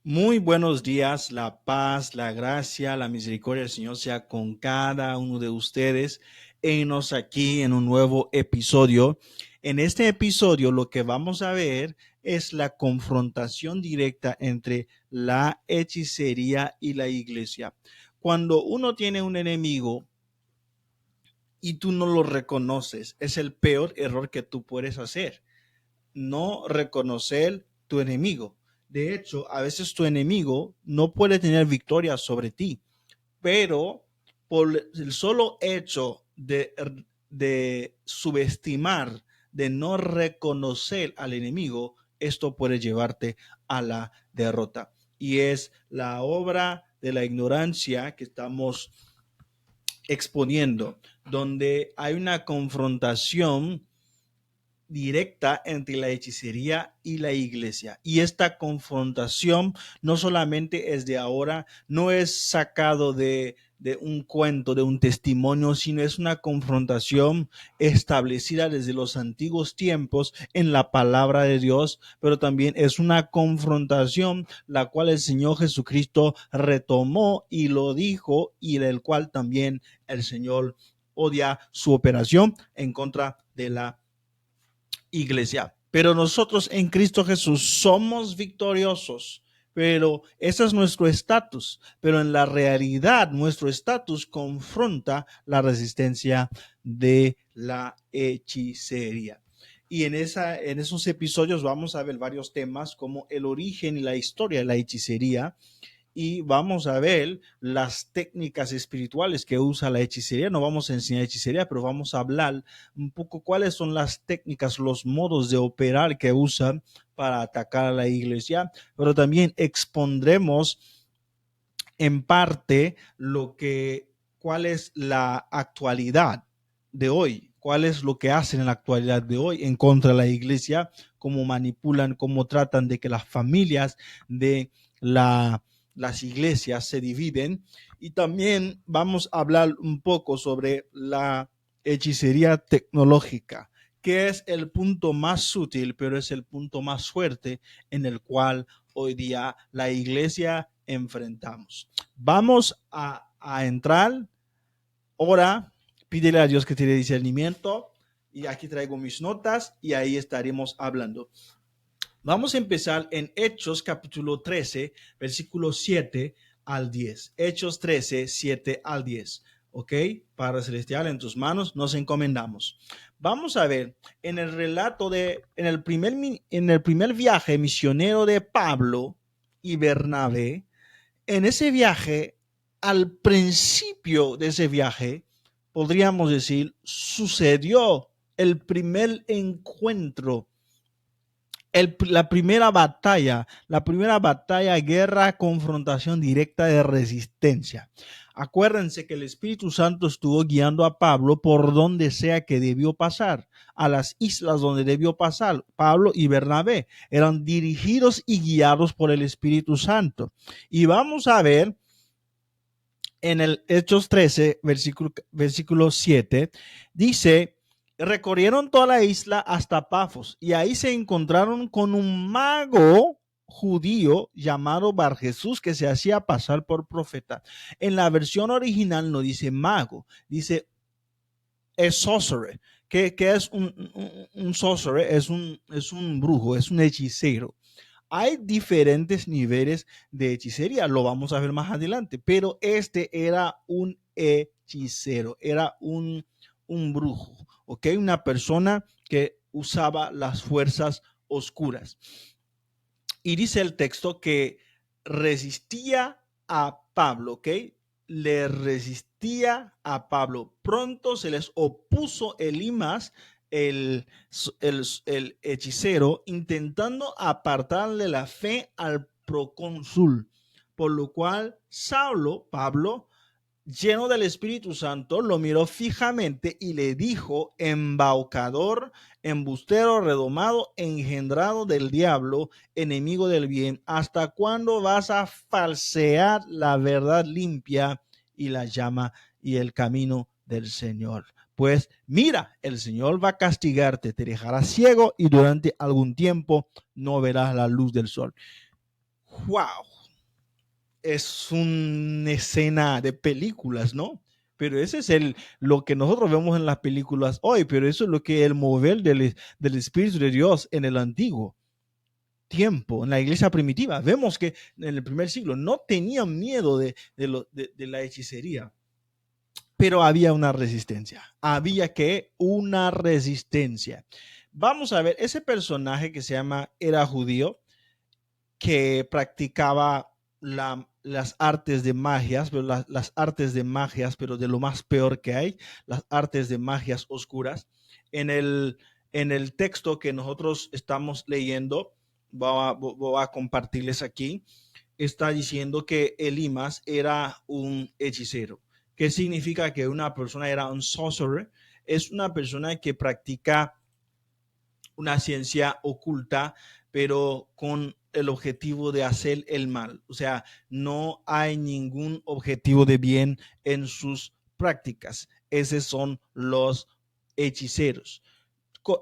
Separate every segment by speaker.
Speaker 1: Muy buenos días, la paz, la gracia, la misericordia del Señor sea con cada uno de ustedes. Enos aquí en un nuevo episodio. En este episodio lo que vamos a ver es la confrontación directa entre la hechicería y la iglesia. Cuando uno tiene un enemigo y tú no lo reconoces, es el peor error que tú puedes hacer. No reconocer tu enemigo. De hecho, a veces tu enemigo no puede tener victoria sobre ti, pero por el solo hecho de subestimar, de no reconocer al enemigo, esto puede llevarte a la derrota. Y es la obra de la ignorancia que estamos exponiendo, donde hay una confrontación directa entre la hechicería y la iglesia. Y esta confrontación no solamente es de ahora, no es sacado de un cuento, de un testimonio, sino es una confrontación establecida desde los antiguos tiempos en la palabra de Dios, pero también es una confrontación la cual el Señor Jesucristo retomó y lo dijo, y del cual también el Señor odia su operación en contra de la iglesia. Pero nosotros en Cristo Jesús somos victoriosos. Pero ese es nuestro estatus. Pero en la realidad, nuestro estatus confronta la resistencia de la hechicería. Y en esos episodios vamos a ver varios temas como el origen y la historia de la hechicería, y vamos a ver las técnicas espirituales que usa la hechicería. No vamos a enseñar hechicería, pero vamos a hablar un poco cuáles son las técnicas, los modos de operar que usan para atacar a la iglesia, pero también expondremos en parte cuál es la actualidad de hoy, cuál es lo que hacen en la actualidad de hoy en contra de la iglesia, cómo manipulan, cómo tratan de que las familias de las iglesias se dividen. Y también vamos a hablar un poco sobre la hechicería tecnológica, que es el punto más sutil, pero es el punto más fuerte en el cual hoy día la iglesia enfrentamos. Vamos a entrar. Ahora, pídele a Dios que te dé discernimiento. Y aquí traigo mis notas y ahí estaremos hablando. Vamos a empezar en Hechos capítulo 13, versículos 7 al 10. Hechos 13, 7 al 10. ¿Ok? Padre Celestial, en tus manos nos encomendamos. Vamos a ver, en el relato en el primer viaje misionero de Pablo y Bernabé, en ese viaje, al principio de ese viaje, podríamos decir, sucedió el primer encuentro, la primera batalla, guerra, confrontación directa de resistencia. Acuérdense que el Espíritu Santo estuvo guiando a Pablo por donde sea que debió pasar, a las islas donde debió pasar. Pablo y Bernabé eran dirigidos y guiados por el Espíritu Santo. Y vamos a ver en el Hechos 13, versículo 7, dice: recorrieron toda la isla hasta Pafos y ahí se encontraron con un mago judío llamado Bar Jesús, que se hacía pasar por profeta. En la versión original no dice mago, dice sorcerer. Que es un sorcerer, es un brujo, es un hechicero. Hay diferentes niveles de hechicería, lo vamos a ver más adelante, pero este era un hechicero, era un brujo, ¿ok? Una persona que usaba las fuerzas oscuras. Y dice el texto que resistía a Pablo, ¿ok? Le resistía a Pablo. Pronto se les opuso Elimas, el, el hechicero, intentando apartarle la fe al procónsul, por lo cual Pablo, lleno del Espíritu Santo, lo miró fijamente y le dijo: embaucador, embustero, redomado, engendrado del diablo, enemigo del bien, ¿hasta cuándo vas a falsear la verdad limpia y la llama y el camino del Señor? Pues mira, el Señor va a castigarte, te dejará ciego y durante algún tiempo no verás la luz del sol. ¡Wow! es una escena de películas, ¿no? Pero ese es lo que nosotros vemos en las películas hoy, pero eso es lo que el mover del Espíritu de Dios en el antiguo tiempo, en la iglesia primitiva. Vemos que en el primer siglo no tenían miedo de la hechicería, pero había una resistencia. Una resistencia. Vamos a ver, ese personaje que se llama era judío, que practicaba las artes de magias, pero las artes de magias, pero de lo más peor que hay, las artes de magias oscuras. En el texto que nosotros estamos leyendo, voy a compartirles aquí, está diciendo que Elimas era un hechicero. ¿Qué significa que una persona era un sorcerer? Es una persona que practica una ciencia oculta, pero con el objetivo de hacer el mal. O sea, no hay ningún objetivo de bien en sus prácticas. Esos son los hechiceros.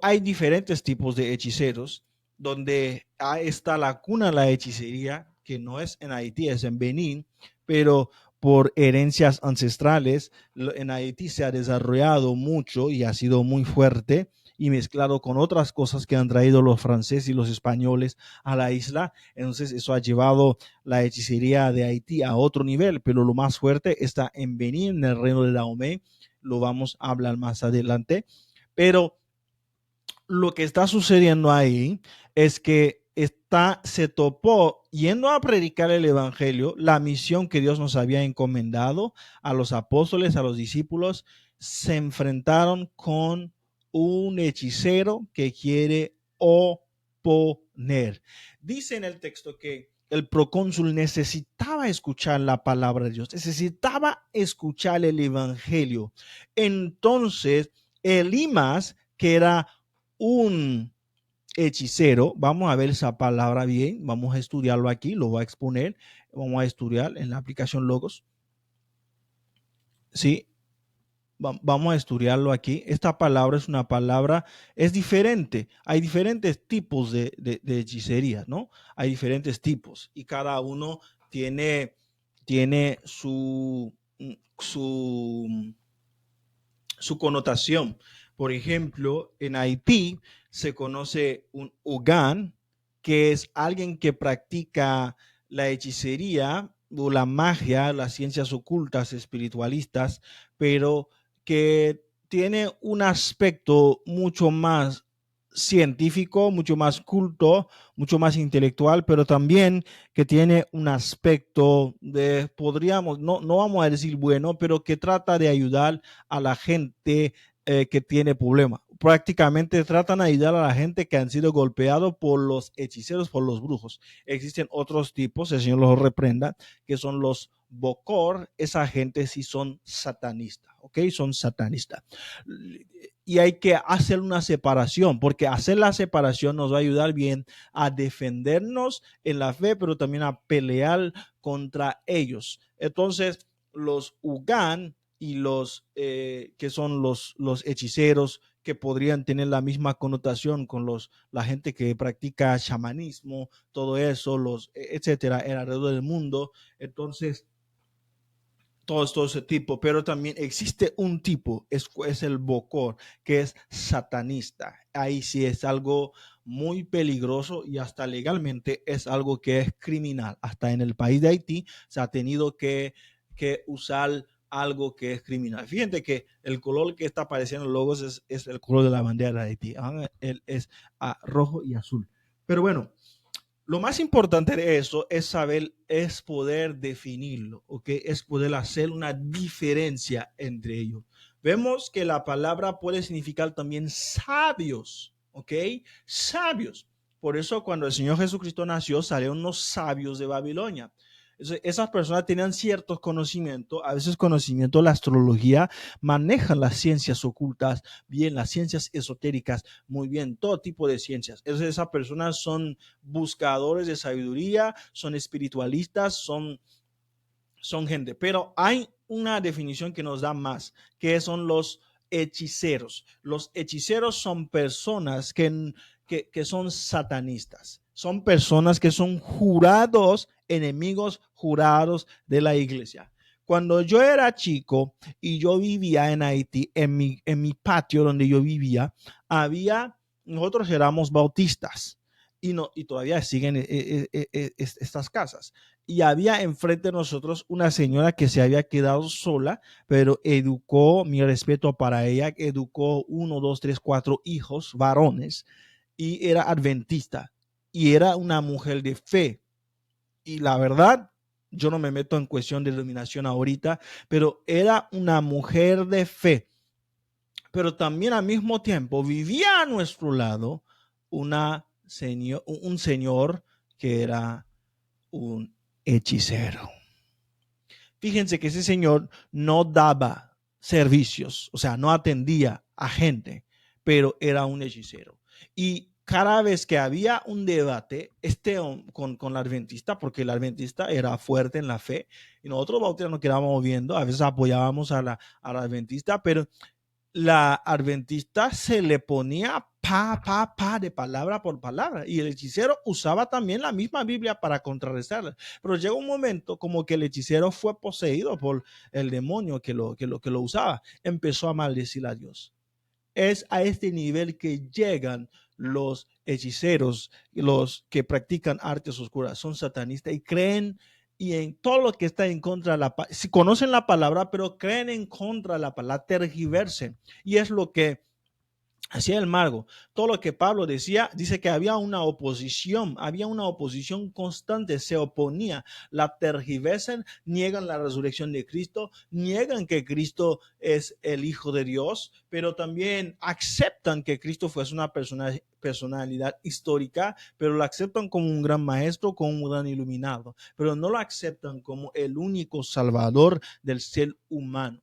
Speaker 1: Hay diferentes tipos de hechiceros, donde está la cuna de la hechicería, que no es en Haití, es en Benín, pero por herencias ancestrales, en Haití se ha desarrollado mucho y ha sido muy fuerte y mezclado con otras cosas que han traído los franceses y los españoles a la isla. Entonces eso ha llevado la hechicería de Haití a otro nivel, pero lo más fuerte está en Benín, en el reino de Dahomey. Lo vamos a hablar más adelante. Pero lo que está sucediendo ahí es que se topó yendo a predicar el evangelio, la misión que Dios nos había encomendado a los apóstoles, a los discípulos, se enfrentaron con un hechicero que quiere oponer. Dice en el texto que el procónsul necesitaba escuchar la palabra de Dios, necesitaba escuchar el evangelio. Entonces, Elimas, que era un hechicero, vamos a ver esa palabra bien, vamos a estudiarlo aquí, lo voy a exponer, vamos a estudiar en la aplicación Logos. Sí, vamos a estudiarlo aquí. Esta palabra es una palabra, es diferente. Hay diferentes tipos de hechicería, ¿no? Hay diferentes tipos y cada uno tiene su su connotación. Por ejemplo, en Haití se conoce un Ugán, que es alguien que practica la hechicería o la magia, las ciencias ocultas espiritualistas, pero que tiene un aspecto mucho más científico, mucho más culto, mucho más intelectual, pero también que tiene un aspecto de, podríamos, no vamos a decir bueno, pero que trata de ayudar a la gente que tiene problemas. Prácticamente tratan de ayudar a la gente que han sido golpeados por los hechiceros, por los brujos. Existen otros tipos, el Señor los reprenda, que son los Bokor. Esa gente sí son satanistas, ¿ok? Son satanistas. Y hay que hacer una separación, porque hacer la separación nos va a ayudar bien a defendernos en la fe, pero también a pelear contra ellos. Entonces, los Ugán y los que son los hechiceros, que podrían tener la misma connotación con la gente que practica chamanismo, todo eso, etcétera, alrededor del mundo. Entonces, todo ese tipo, pero también existe un tipo, es el Bokor, que es satanista. Ahí sí es algo muy peligroso y hasta legalmente es algo que es criminal. Hasta en el país de Haití se ha tenido que usar algo que es criminal. Fíjense que el color que está apareciendo en los logos es el color de la bandera de Haití. Es rojo y azul. Pero bueno, lo más importante de eso es saber, es poder definirlo, ¿ok? Es poder hacer una diferencia entre ellos. Vemos que la palabra puede significar también sabios, ¿ok? Sabios. Por eso cuando el Señor Jesucristo nació, salieron unos sabios de Babilonia. Esas personas tenían ciertos conocimientos, a veces conocimiento de la astrología, manejan las ciencias ocultas bien, las ciencias esotéricas muy bien, todo tipo de ciencias. Esas personas son buscadores de sabiduría, son espiritualistas, son gente. Pero hay una definición que nos da más, que son los hechiceros. Los hechiceros son personas que son satanistas. Son personas que son jurados, enemigos jurados de la iglesia. Cuando yo era chico y yo vivía en Haití, en mi patio donde yo vivía, nosotros éramos bautistas y, no, y todavía siguen estas casas. Y había enfrente de nosotros una señora que se había quedado sola, pero educó, mi respeto para ella, educó 1, 2, 3, 4 hijos varones y era adventista y era una mujer de fe. Y la verdad, yo no me meto en cuestión de denominación ahorita, pero era una mujer de fe. Pero también al mismo tiempo vivía a nuestro lado un señor que era un hechicero. Fíjense que ese señor no daba servicios, o sea, no atendía a gente, pero era un hechicero. Y cada vez que había un debate con la adventista, porque la adventista era fuerte en la fe, y nosotros bautistas nos quedábamos viendo, a veces apoyábamos a la adventista, pero la adventista se le ponía pa de palabra por palabra y el hechicero usaba también la misma Biblia para contrarrestarla. Pero llegó un momento como que el hechicero fue poseído por el demonio que lo usaba. Empezó a maldecir a Dios. Es a este nivel que llegan los hechiceros, los que practican artes oscuras, son satanistas y creen y en todo lo que está en contra de si conocen la palabra, pero creen en contra de la palabra, tergiversen. Y es lo que hacía el mago. Todo lo que Pablo decía, dice que había una oposición constante, se oponía, la tergiversan, niegan la resurrección de Cristo, niegan que Cristo es el Hijo de Dios, pero también aceptan que Cristo fue una personalidad histórica, pero lo aceptan como un gran maestro, como un gran iluminado, pero no lo aceptan como el único salvador del ser humano.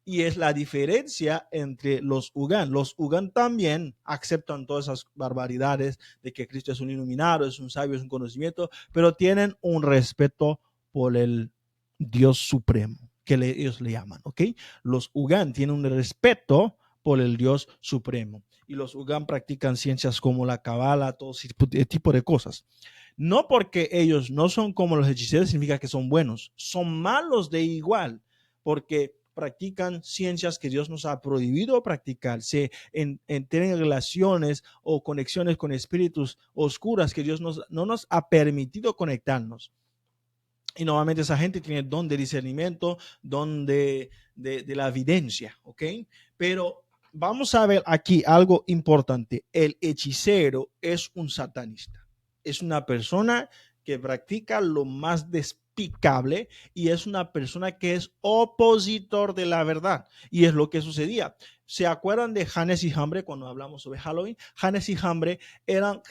Speaker 1: Y es la diferencia entre los Ugan. Los Ugan también aceptan todas esas barbaridades de que Cristo es un iluminado, es un sabio, es un conocimiento, pero tienen un respeto por el Dios supremo, que ellos le llaman, ¿ok? Los Ugan tienen un respeto por el Dios supremo. Y los Ugan practican ciencias como la cabala, todo ese tipo de cosas. No porque ellos no son como los hechiceros significa que son buenos, son malos de igual, porque practican ciencias que Dios nos ha prohibido practicar, tienen relaciones o conexiones con espíritus oscuras que Dios no nos ha permitido conectarnos. Y normalmente esa gente tiene don de discernimiento, don de la evidencia, ¿ok? Pero vamos a ver aquí algo importante. El hechicero es un satanista. Es una persona que practica lo más despicable y es una persona que es opositor de la verdad. Y es lo que sucedía. ¿Se acuerdan de Janes y Jambre cuando hablamos sobre Halloween? Janes y Jambre eran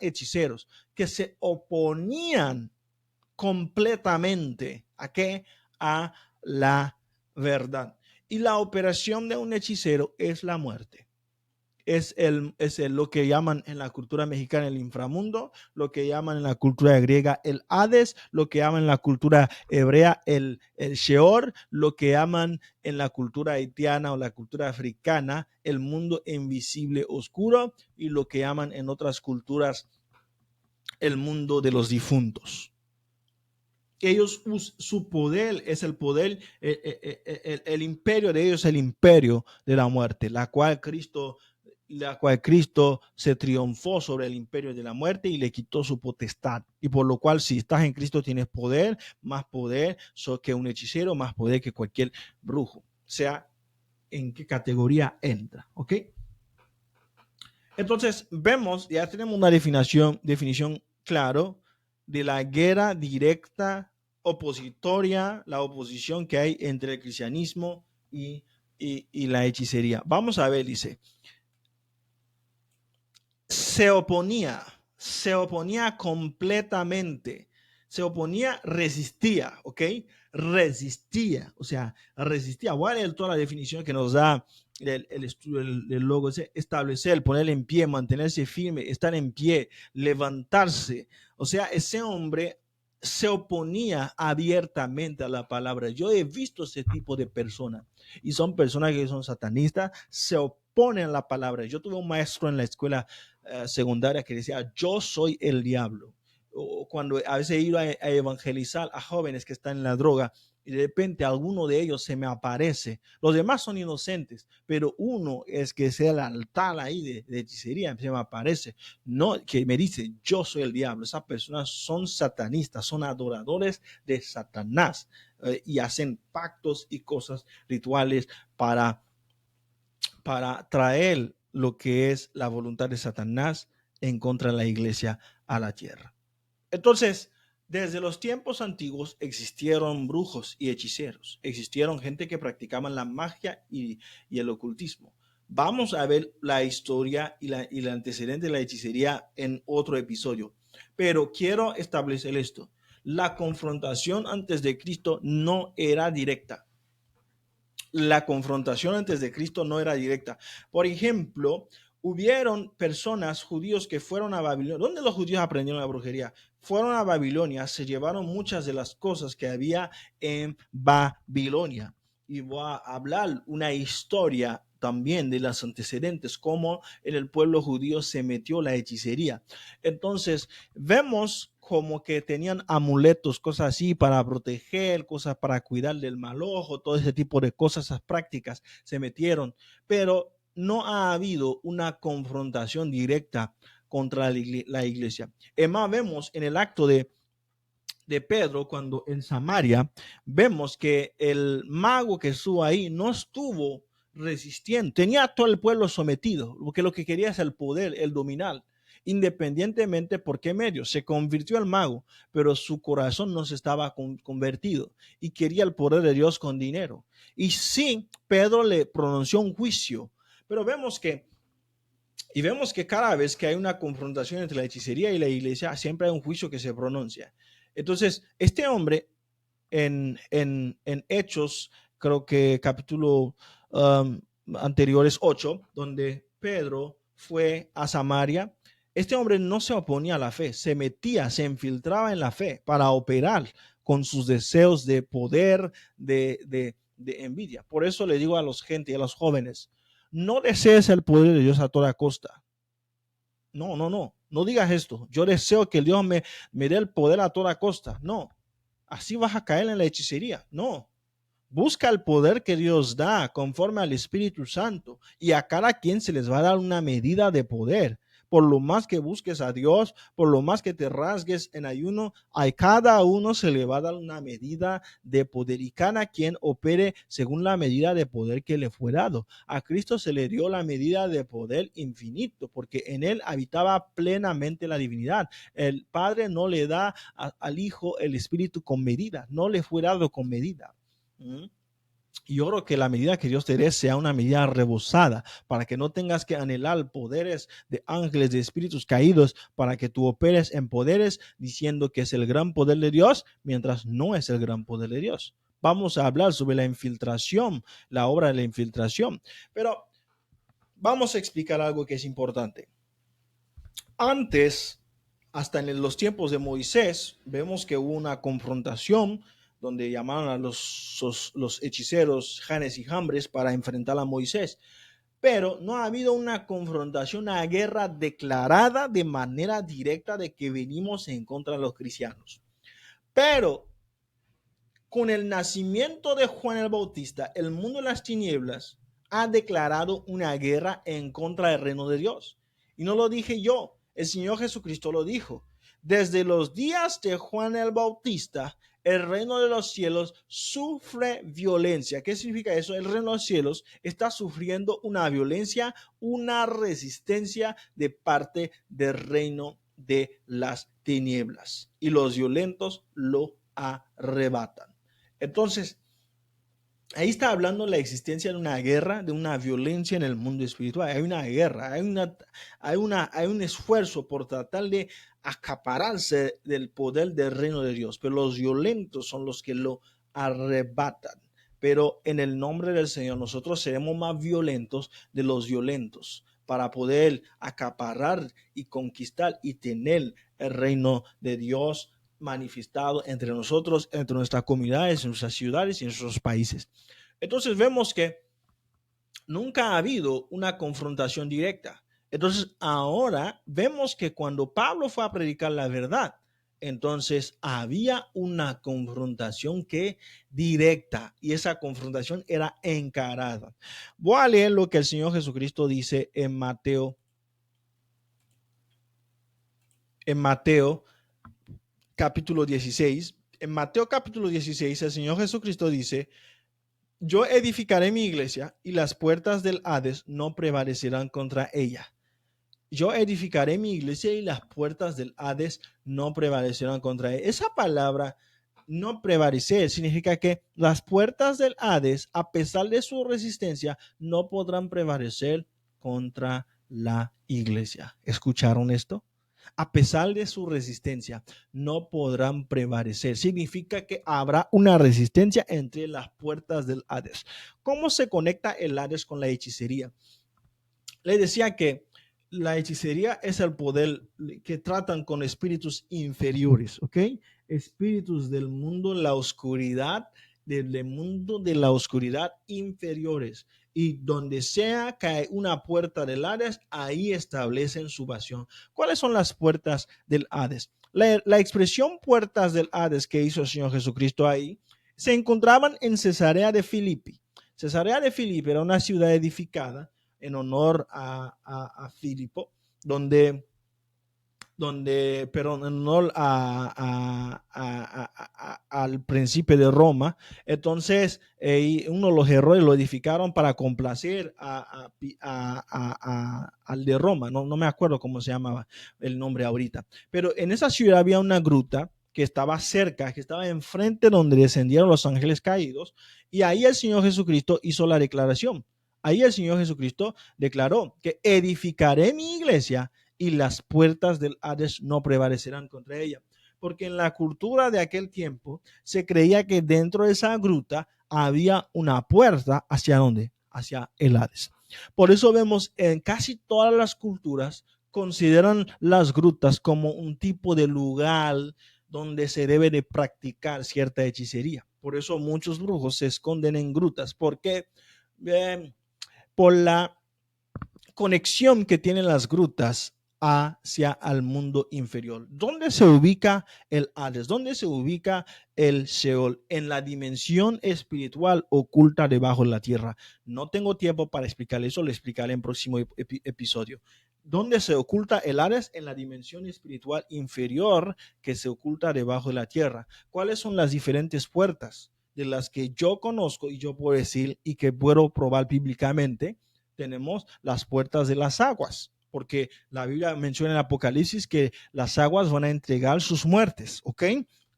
Speaker 1: hechiceros que se oponían completamente ¿a qué? A la verdad. Y la operación de un hechicero es la muerte. Es lo que llaman en la cultura mexicana el inframundo, lo que llaman en la cultura griega el Hades, lo que llaman en la cultura hebrea el Sheol, lo que llaman en la cultura haitiana o la cultura africana el mundo invisible oscuro y lo que llaman en otras culturas el mundo de los difuntos. Ellos, su poder es el poder, el imperio de ellos es el imperio de la muerte, la cual Cristo se triunfó sobre el imperio de la muerte y le quitó su potestad. Y por lo cual, si estás en Cristo, tienes poder, más poder que un hechicero, más poder que cualquier brujo, sea en qué categoría entra, ¿ok? Entonces, vemos, ya tenemos una definición claro de la guerra directa opositoria, la oposición que hay entre el cristianismo y la hechicería. Vamos a ver, dice, se oponía completamente, resistía, ¿ok? Resistía, o sea, resistía. Voy a leer toda la definición que nos da el estudio del logo, establecer, poner en pie, mantenerse firme, estar en pie, levantarse. O sea, ese hombre se oponía abiertamente a la palabra. Yo he visto ese tipo de personas y son personas que son satanistas, se oponen a la palabra. Yo tuve un maestro en la escuela secundaria que decía, yo soy el diablo. O cuando a veces he ido a evangelizar a jóvenes que están en la droga y de repente alguno de ellos se me aparece. Los demás son inocentes, pero uno es que sea el altar ahí de hechicería, se me aparece. No, que me dice, yo soy el diablo. Esas personas son satanistas, son adoradores de Satanás y hacen pactos y cosas rituales para traer lo que es la voluntad de Satanás en contra de la iglesia a la tierra. Entonces, desde los tiempos antiguos existieron brujos y hechiceros, existieron gente que practicaban la magia y el ocultismo. Vamos a ver la historia y el antecedente de la hechicería en otro episodio, pero quiero establecer esto. La confrontación antes de Cristo no era directa. La confrontación antes de Cristo no era directa. Por ejemplo, hubieron personas judíos que fueron a Babilonia. ¿Dónde los judíos aprendieron la brujería? Fueron a Babilonia, se llevaron muchas de las cosas que había en Babilonia. Y voy a hablar una historia también de los antecedentes, cómo en el pueblo judío se metió la hechicería. Entonces, vemos como que tenían amuletos, cosas así para proteger, cosas para cuidar del mal ojo, todo ese tipo de cosas, esas prácticas se metieron, pero no ha habido una confrontación directa contra la iglesia. Es más, vemos en el acto de Pedro, cuando en Samaria, vemos que el mago que estuvo ahí no estuvo resistiendo, tenía a todo el pueblo sometido, porque lo que quería es el poder, el dominar, independientemente por qué medio. Se convirtió al mago, pero su corazón no se estaba convertido y quería el poder de Dios con dinero. Y sí, Pedro le pronunció un juicio, pero vemos que cada vez que hay una confrontación entre la hechicería y la iglesia, siempre hay un juicio que se pronuncia. Entonces, este hombre en Hechos, creo que capítulo anteriores 8, donde Pedro fue a Samaria, este hombre no se oponía a la fe, se metía, se infiltraba en la fe para operar con sus deseos de poder, de envidia. Por eso le digo a los gente y a los jóvenes, no desees el poder de Dios a toda costa. No digas esto. Yo deseo que Dios me dé el poder a toda costa. No, así vas a caer en la hechicería. No, busca el poder que Dios da conforme al Espíritu Santo y a cada quien se les va a dar una medida de poder. Por lo más que busques a Dios, por lo más que te rasgues en ayuno, a cada uno se le va a dar una medida de poder y cada quien opere según la medida de poder que le fue dado. A Cristo se le dio la medida de poder infinito porque en él habitaba plenamente la divinidad. El Padre no le da al Hijo el Espíritu con medida, no le fue dado con medida. Y oro que la medida que Dios te dé sea una medida rebosada, para que no tengas que anhelar poderes de ángeles, de espíritus caídos, para que tú operes en poderes diciendo que es el gran poder de Dios, mientras no es el gran poder de Dios. Vamos a hablar sobre la infiltración, la obra de la infiltración, pero vamos a explicar algo que es importante. Antes, hasta en los tiempos de Moisés, vemos que hubo una confrontación donde llamaron a los hechiceros Janes y Jambres para enfrentar a Moisés. Pero no ha habido una confrontación, una guerra declarada de manera directa de que venimos en contra de los cristianos. Pero con el nacimiento de Juan el Bautista, el mundo de las tinieblas ha declarado una guerra en contra del reino de Dios. Y no lo dije yo, el Señor Jesucristo lo dijo. Desde los días de Juan el Bautista, el reino de los cielos sufre violencia. ¿Qué significa eso? El reino de los cielos está sufriendo una violencia, una resistencia de parte del reino de las tinieblas. Y los violentos lo arrebatan. Entonces, ahí está hablando de la existencia de una guerra, de una violencia en el mundo espiritual. Hay una guerra, hay un esfuerzo por tratar de acapararse del poder del reino de Dios, pero los violentos son los que lo arrebatan. Pero en el nombre del Señor nosotros seremos más violentos de los violentos para poder acaparar y conquistar y tener el reino de Dios manifestado entre nosotros, entre nuestras comunidades, en nuestras ciudades y en nuestros países. Entonces vemos que nunca ha habido una confrontación directa. Entonces, ahora vemos que cuando Pablo fue a predicar la verdad, entonces había una confrontación que directa, y esa confrontación era encarada. Voy a leer lo que el Señor Jesucristo dice en Mateo capítulo 16. En Mateo capítulo 16, el Señor Jesucristo dice: yo edificaré mi iglesia y las puertas del Hades no prevalecerán contra ella. Yo edificaré mi iglesia y las puertas del Hades no prevalecerán contra ella. Esa palabra, no prevalecer, significa que las puertas del Hades, a pesar de su resistencia, no podrán prevalecer contra la iglesia. ¿Escucharon esto? A pesar de su resistencia, no podrán prevalecer. Significa que habrá una resistencia entre las puertas del Hades. ¿Cómo se conecta el Hades con la hechicería? Le decía que la hechicería es el poder que tratan con espíritus inferiores, ¿ok? Espíritus del mundo, la oscuridad, del mundo de la oscuridad inferiores. Y donde sea que hay una puerta del Hades, ahí establecen su pasión. ¿Cuáles son las puertas del Hades? La expresión puertas del Hades que hizo el Señor Jesucristo ahí se encontraban en Cesarea de Filipi. Cesarea de Filipi era una ciudad edificada en honor a Filipo, perdón, en honor al príncipe de Roma. Entonces, uno de los héroes lo edificaron para complacer al de Roma. No me acuerdo cómo se llamaba el nombre ahorita. Pero en esa ciudad había una gruta que estaba cerca, que estaba enfrente donde descendieron los ángeles caídos, y ahí el Señor Jesucristo hizo la declaración. Ahí el Señor Jesucristo declaró que edificaré mi iglesia y las puertas del Hades no prevalecerán contra ella. Porque en la cultura de aquel tiempo se creía que dentro de esa gruta había una puerta. ¿Hacia dónde? Hacia el Hades. Por eso vemos en casi todas las culturas consideran las grutas como un tipo de lugar donde se debe de practicar cierta hechicería. Por eso muchos brujos se esconden en grutas. ¿Por qué? Por la conexión que tienen las grutas hacia el mundo inferior. ¿Dónde se ubica el Hades? ¿Dónde se ubica el Sheol? En la dimensión espiritual oculta debajo de la tierra. No tengo tiempo para explicar eso, lo explicaré en el próximo episodio. ¿Dónde se oculta el Hades? En la dimensión espiritual inferior que se oculta debajo de la tierra. ¿Cuáles son las diferentes puertas de las que yo conozco y yo puedo decir y que puedo probar bíblicamente? Tenemos las puertas de las aguas, porque la Biblia menciona en Apocalipsis que las aguas van a entregar sus muertes, ¿ok?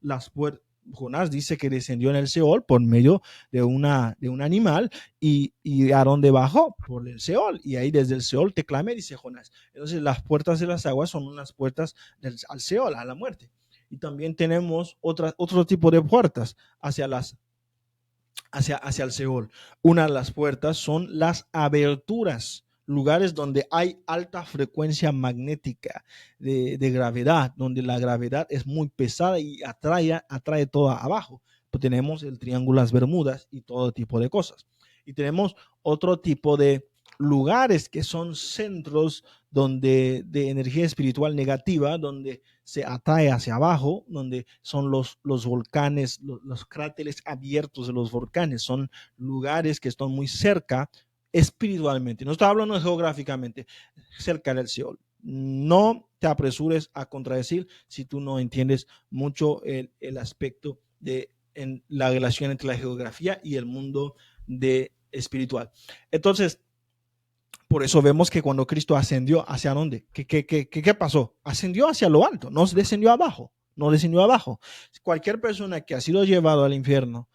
Speaker 1: Las puertas. Jonás dice que descendió en el Seol por medio de un animal y a dónde bajó por el Seol, y ahí desde el Seol te clamé, dice Jonás. Entonces las puertas de las aguas son unas puertas al Seol, a la muerte. Y también tenemos otro tipo de puertas hacia el Seol. Una de las puertas son las aberturas, lugares donde hay alta frecuencia magnética de gravedad, donde la gravedad es muy pesada y atrae todo abajo. Pues tenemos el Triángulo de las Bermudas y todo tipo de cosas. Y tenemos otro tipo de lugares que son centros de energía espiritual negativa, donde se atrae hacia abajo, donde son los volcanes, los cráteres abiertos de los volcanes, son lugares que están muy cerca espiritualmente, no estoy hablando geográficamente, cerca del Seol. No te apresures a contradecir si tú no entiendes mucho el aspecto de en la relación entre la geografía y el mundo de espiritual. Entonces, por eso vemos que cuando Cristo ascendió, ¿hacia dónde? ¿Qué pasó? Ascendió hacia lo alto, no descendió abajo, no descendió abajo. Cualquier persona que ha sido llevado al infierno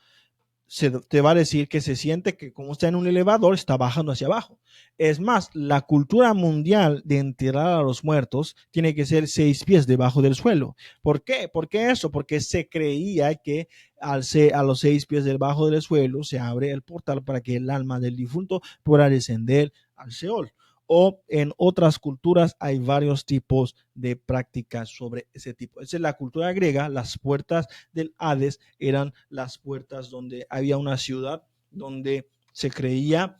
Speaker 1: te va a decir que se siente que como está en un elevador, está bajando hacia abajo. Es más, la cultura mundial de enterrar a los muertos tiene que ser 6 pies debajo del suelo. ¿Por qué? ¿Por qué eso? Porque se creía que a los 6 pies debajo del suelo se abre el portal para que el alma del difunto pueda descender al Seol. O en otras culturas hay varios tipos de prácticas sobre ese tipo. Esa es la cultura griega. Las puertas del Hades eran las puertas donde había una ciudad donde se creía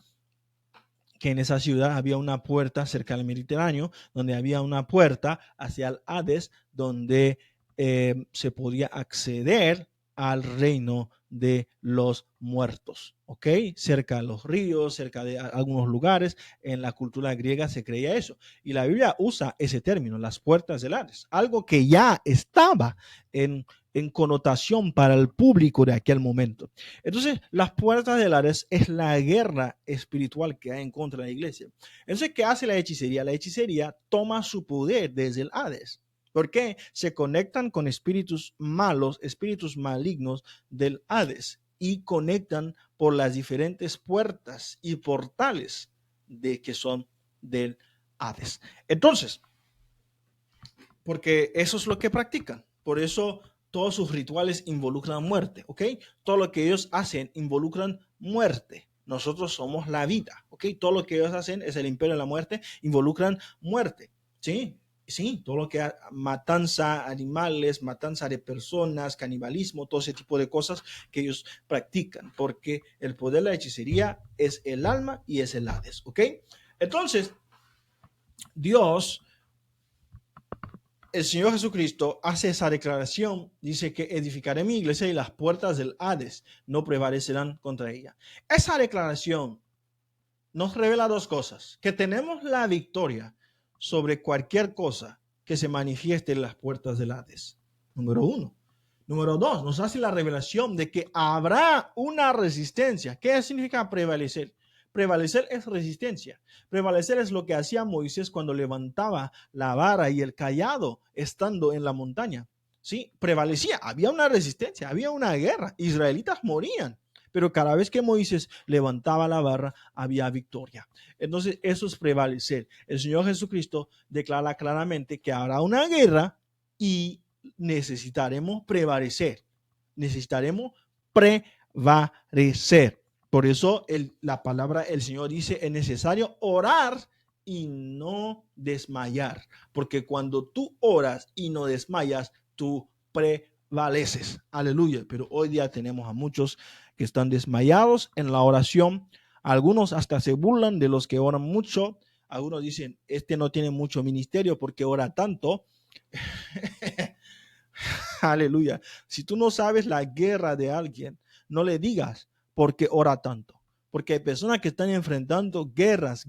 Speaker 1: que en esa ciudad había una puerta cerca del Mediterráneo, donde había una puerta hacia el Hades, donde se podía acceder al reino de los muertos, ¿ok? Cerca de los ríos, cerca de algunos lugares, en la cultura griega se creía eso. Y la Biblia usa ese término, las puertas del Hades, algo que ya estaba en connotación para el público de aquel momento. Entonces, las puertas del Hades es la guerra espiritual que hay en contra de la iglesia. Entonces, ¿qué hace la hechicería? La hechicería toma su poder desde el Hades. ¿Por qué? Se conectan con espíritus malos, espíritus malignos del Hades y conectan por las diferentes puertas y portales de que son del Hades. Entonces, porque eso es lo que practican. Por eso todos sus rituales involucran muerte, ¿ok? Todo lo que ellos hacen involucran muerte. Nosotros somos la vida, ¿ok? Todo lo que ellos hacen es el imperio de la muerte, involucran muerte, ¿sí? Sí, todo lo que matanza animales, matanza de personas, canibalismo, todo ese tipo de cosas que ellos practican, porque el poder de la hechicería es el alma y es el Hades, ¿ok? Entonces, Dios, el Señor Jesucristo hace esa declaración, dice que edificaré mi iglesia y las puertas del Hades no prevalecerán contra ella. Esa declaración nos revela dos cosas, que tenemos la victoria sobre cualquier cosa que se manifieste en las puertas del Hades. Número uno. Número dos, nos hace la revelación de que habrá una resistencia. ¿Qué significa prevalecer? Prevalecer es resistencia. Prevalecer es lo que hacía Moisés cuando levantaba la vara y el cayado estando en la montaña. Sí, prevalecía. Había una resistencia, había una guerra. Israelitas morían, pero cada vez que Moisés levantaba la vara, había victoria. Entonces, eso es prevalecer. El Señor Jesucristo declara claramente que habrá una guerra y necesitaremos prevalecer. Necesitaremos prevalecer. Por eso la palabra, el Señor dice, es necesario orar y no desmayar. Porque cuando tú oras y no desmayas, tú prevaleces. Aleluya. Pero hoy día tenemos a muchos que están desmayados en la oración. Algunos hasta se burlan de los que oran mucho. Algunos dicen, este no tiene mucho ministerio porque ora tanto. Aleluya. Si tú no sabes la guerra de alguien, no le digas por qué ora tanto. Porque hay personas que están enfrentando guerras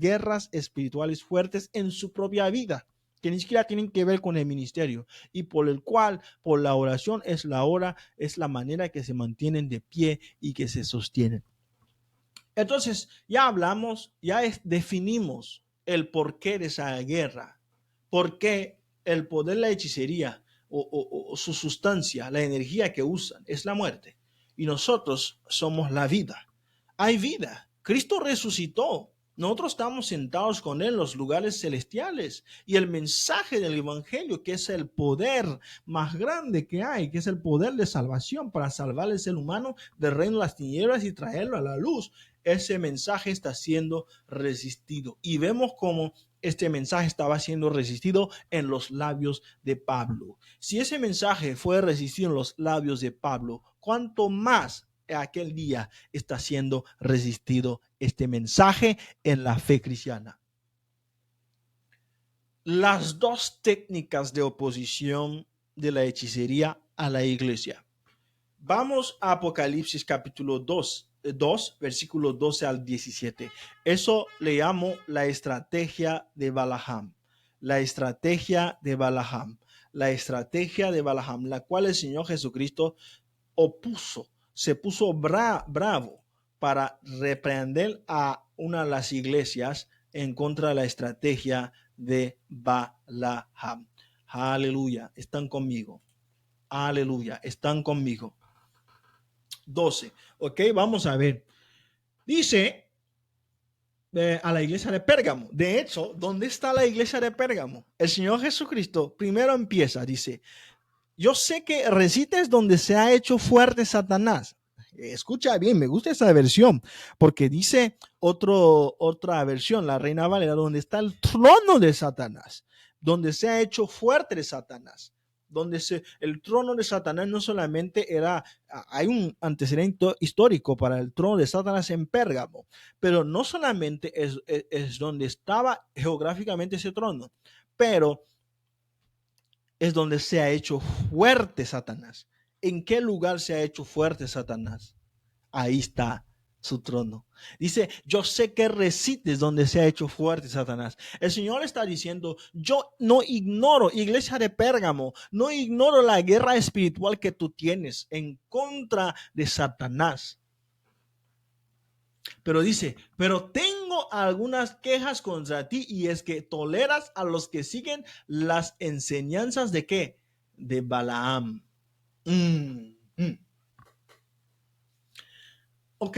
Speaker 1: espirituales fuertes en su propia vida, que ni siquiera tienen que ver con el ministerio, y por el cual, por la oración es la manera que se mantienen de pie y que se sostienen. Entonces, ya hablamos, definimos el porqué de esa guerra, por qué el poder de la hechicería o su sustancia, la energía que usan, es la muerte. Y nosotros somos la vida. Hay vida. Cristo resucitó. Nosotros estamos sentados con Él en los lugares celestiales. Y el mensaje del Evangelio, que es el poder más grande que hay, que es el poder de salvación para salvar al ser humano del reino de las tinieblas y traerlo a la luz, ese mensaje está siendo resistido. Y vemos cómo este mensaje estaba siendo resistido en los labios de Pablo. Si ese mensaje fue resistido en los labios de Pablo, ¿cuánto más aquel día está siendo resistido este mensaje en la fe cristiana? Las dos técnicas de oposición de la hechicería a la iglesia. Vamos a Apocalipsis capítulo 2, versículos 12 al 17. Eso le llamo la estrategia de Balaam. La estrategia de Balaam. La estrategia de Balaam, la cual el Señor Jesucristo se puso bravo para reprender a una de las iglesias en contra de la estrategia de Balaam. Aleluya, están conmigo. Aleluya, están conmigo. 12. Ok, vamos a ver. Dice a la iglesia de Pérgamo. De hecho, ¿dónde está la iglesia de Pérgamo? El Señor Jesucristo primero empieza, dice, yo sé que resistes donde se ha hecho fuerte Satanás. Escucha bien, me gusta esa versión, porque dice otra versión, la Reina Valera, donde está el trono de Satanás, donde se ha hecho fuerte Satanás. el trono de Satanás no solamente era, hay un antecedente histórico para el trono de Satanás en Pérgamo, pero no solamente es donde estaba geográficamente ese trono, pero es donde se ha hecho fuerte Satanás. ¿En qué lugar se ha hecho fuerte Satanás? Ahí está su trono. Dice, yo sé que resides donde se ha hecho fuerte Satanás. El Señor está diciendo, yo no ignoro, iglesia de Pérgamo, no ignoro la guerra espiritual que tú tienes en contra de Satanás. Pero dice, pero tengo algunas quejas contra ti, y es que toleras a los que siguen las enseñanzas de ¿qué? De Balaam. Ok,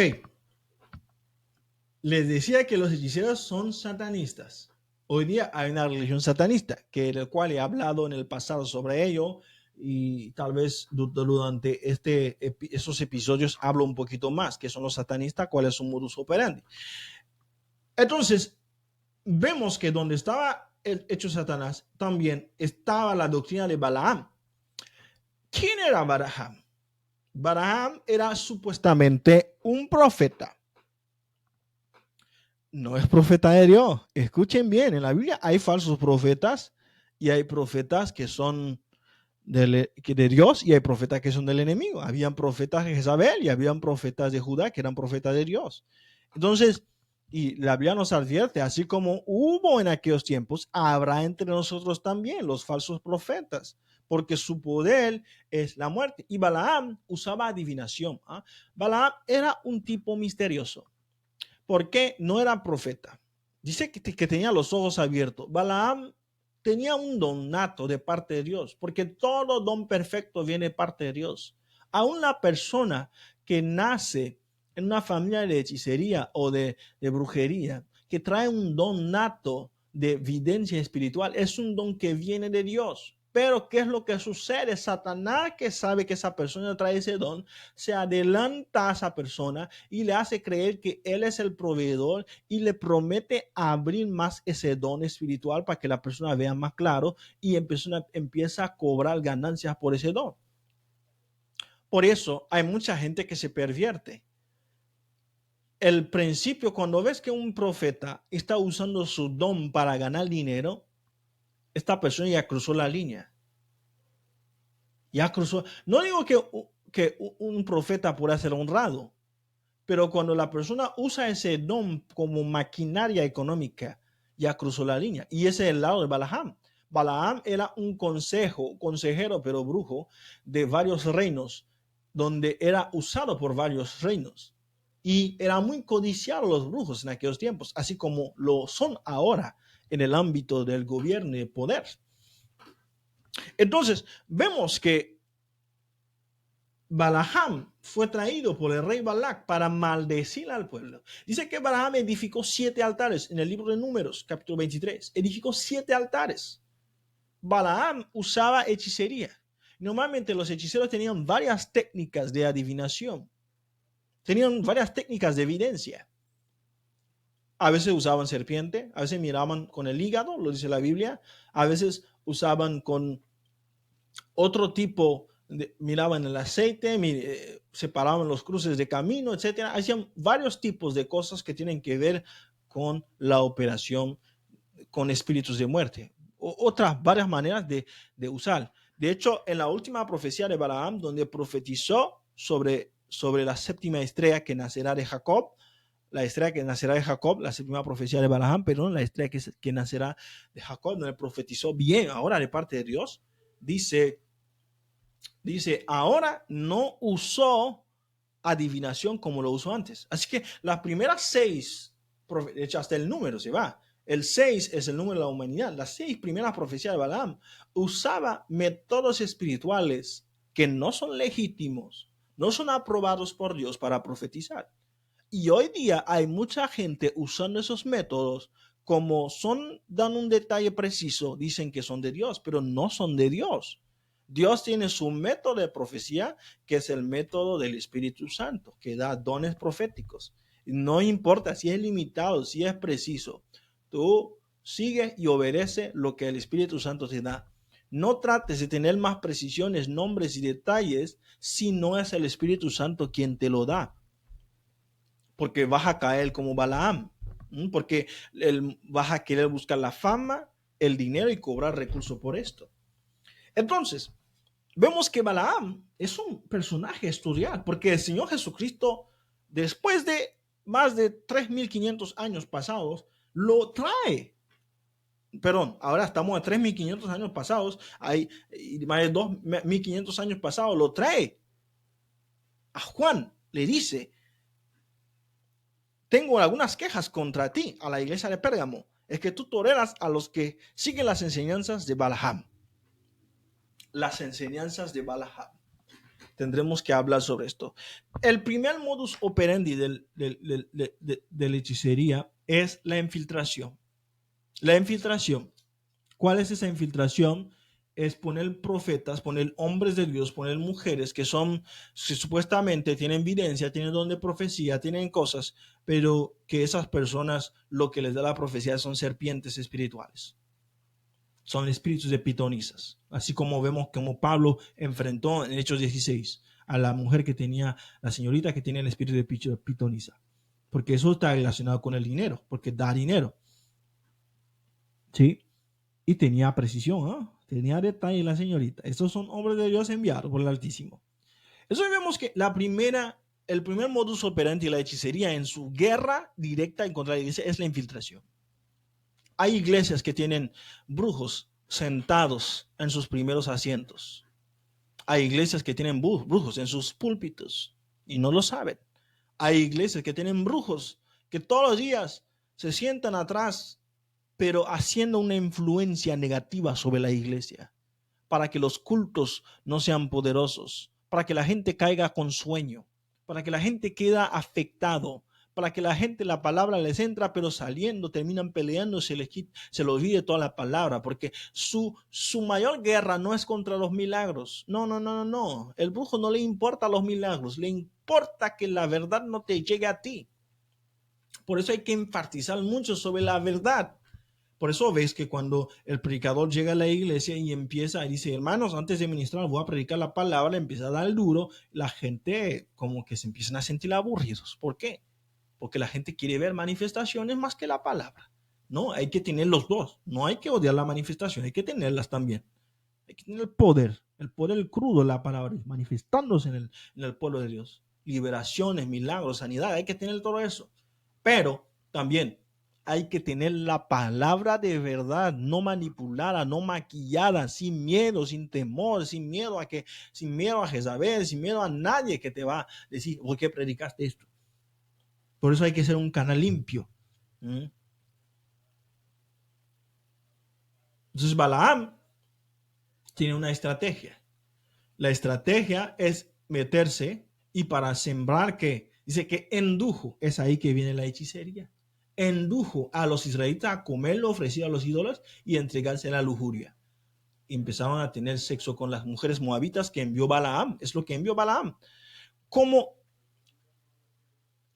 Speaker 1: les decía que los hechiceros son satanistas. Hoy día hay una religión satanista, que del cual he hablado en el pasado sobre ello, y tal vez durante esos episodios hablo un poquito más, que son los satanistas, cuál es su modus operandi. Entonces, vemos que donde estaba el hecho Satanás, también estaba la doctrina de Balaam. ¿Quién era Balaam? Balaam era supuestamente un profeta. No es profeta de Dios. Escuchen bien, en la Biblia hay falsos profetas y hay profetas que son de Dios y hay profetas que son del enemigo. Habían profetas de Jezabel y habían profetas de Judá que eran profetas de Dios. Entonces, y la Biblia nos advierte, así como hubo en aquellos tiempos, habrá entre nosotros también los falsos profetas, porque su poder es la muerte. Y Balaam usaba adivinación. Balaam era un tipo misterioso. ¿Por qué no era profeta? Dice que tenía los ojos abiertos. Balaam tenía un don nato de parte de Dios, porque todo don perfecto viene de parte de Dios. A una persona que nace en una familia de hechicería o de brujería, que trae un don nato de evidencia espiritual, es un don que viene de Dios. Pero ¿qué es lo que sucede? Satanás, que sabe que esa persona trae ese don, se adelanta a esa persona y le hace creer que él es el proveedor y le promete abrir más ese don espiritual para que la persona vea más claro y empieza a cobrar ganancias por ese don. Por eso hay mucha gente que se pervierte. El principio, cuando ves que un profeta está usando su don para ganar dinero, esta persona ya cruzó la línea. Ya cruzó. No digo que un profeta pueda ser honrado, pero cuando la persona usa ese don como maquinaria económica, ya cruzó la línea. Y ese es el lado de Balaam. Balaam era un consejero, pero brujo, de varios reinos, donde era usado por varios reinos. Y era muy codiciado los brujos en aquellos tiempos, así como lo son ahora en el ámbito del gobierno y poder. Entonces, vemos que Balaam fue traído por el rey Balac para maldecir al pueblo. Dice que Balaam edificó 7 altares en el libro de Números, capítulo 23. Edificó 7 altares. Balaam usaba hechicería. Normalmente los hechiceros tenían varias técnicas de adivinación. Tenían varias técnicas de evidencia. A veces usaban serpiente, a veces miraban con el hígado, lo dice la Biblia. A veces usaban con otro tipo miraban el aceite, separaban los cruces de camino, etcétera. Hacían varios tipos de cosas que tienen que ver con la operación con espíritus de muerte. Otras varias maneras de usar. De hecho, en la última profecía de Balaam, donde profetizó sobre la séptima estrella que nacerá de Jacob, la estrella que nacerá de Jacob, la séptima profecía de Balaam, perdón, la estrella que nacerá de Jacob, donde profetizó bien ahora de parte de Dios, dice, ahora no usó adivinación como lo usó antes. Así que las primeras 6, de hecho hasta el número se va. El 6 es el número de la humanidad. Las 6 primeras profecías de Balaam usaba métodos espirituales que no son legítimos, no son aprobados por Dios para profetizar. Y hoy día hay mucha gente usando esos métodos como dan un detalle preciso, dicen que son de Dios, pero no son de Dios. Dios tiene su método de profecía, que es el método del Espíritu Santo, que da dones proféticos. No importa si es limitado, si es preciso. Tú sigue y obedece lo que el Espíritu Santo te da. No trates de tener más precisiones, nombres y detalles si no es el Espíritu Santo quien te lo da, porque vas a caer como Balaam, porque vas a querer buscar la fama, el dinero y cobrar recursos por esto. Entonces, vemos que Balaam es un personaje a estudiar, porque el Señor Jesucristo, después de más de 3.500 años pasados, lo trae. Perdón, ahora estamos a 3.500 años pasados, hay más de 2.500 años pasados, lo trae. A Juan le dice, tengo algunas quejas contra ti, a la iglesia de Pérgamo, es que tú toleras a los que siguen las enseñanzas de Balaam. Las enseñanzas de Balaam. Tendremos que hablar sobre esto. El primer modus operandi de la hechicería es la infiltración. La infiltración. ¿Cuál es esa infiltración? Es poner profetas, poner hombres de Dios, poner mujeres que supuestamente tienen evidencia, tienen don de profecía, tienen cosas, pero que esas personas lo que les da la profecía son serpientes espirituales. Son espíritus de pitonisas. Así como vemos como Pablo enfrentó en Hechos 16 a la mujer que tenía, la señorita que tenía el espíritu de pitonisa. Porque eso está relacionado con el dinero, porque da dinero. ¿Sí? Y tenía precisión, ¿eh? Tenía detalle la señorita. Estos son hombres de Dios enviados por el Altísimo. Eso vemos que el primer modus operandi de la hechicería en su guerra directa en contra de la iglesia es la infiltración. Hay iglesias que tienen brujos sentados en sus primeros asientos. Hay iglesias que tienen brujos en sus púlpitos y no lo saben. Hay iglesias que tienen brujos que todos los días se sientan atrás, pero haciendo una influencia negativa sobre la iglesia, para que los cultos no sean poderosos, para que la gente caiga con sueño, para que la gente queda afectado, para que la gente la palabra les entra, pero saliendo terminan peleando, se les olvide toda la palabra, porque su mayor guerra no es contra los milagros. No. El brujo no le importa los milagros, le importa que la verdad no te llegue a ti. Por eso hay que enfatizar mucho sobre la verdad. Por eso ves que cuando el predicador llega a la iglesia y empieza y dice, hermanos, antes de ministrar voy a predicar la palabra, empieza a dar el duro, la gente como que se empiezan a sentir aburridos. ¿Por qué? Porque la gente quiere ver manifestaciones más que la palabra. No, hay que tener los dos. No hay que odiar la manifestación, hay que tenerlas también. Hay que tener el poder crudo de la palabra, manifestándose en el pueblo de Dios. Liberaciones, milagros, sanidad, hay que tener todo eso. Pero también hay que tener la palabra de verdad, no manipulada, no maquillada, sin miedo, sin temor, sin miedo a Jezabel, sin miedo a nadie que te va a decir, ¿por qué predicaste esto? Por eso hay que ser un canal limpio. Entonces Balaam tiene una estrategia. La estrategia es meterse y para sembrar que, dice que indujo, es ahí que viene la hechicería. Indujo a los israelitas a comer lo ofrecido a los ídolos y entregarse a la lujuria. Empezaron a tener sexo con las mujeres moabitas que envió Balaam. Es lo que envió Balaam. Como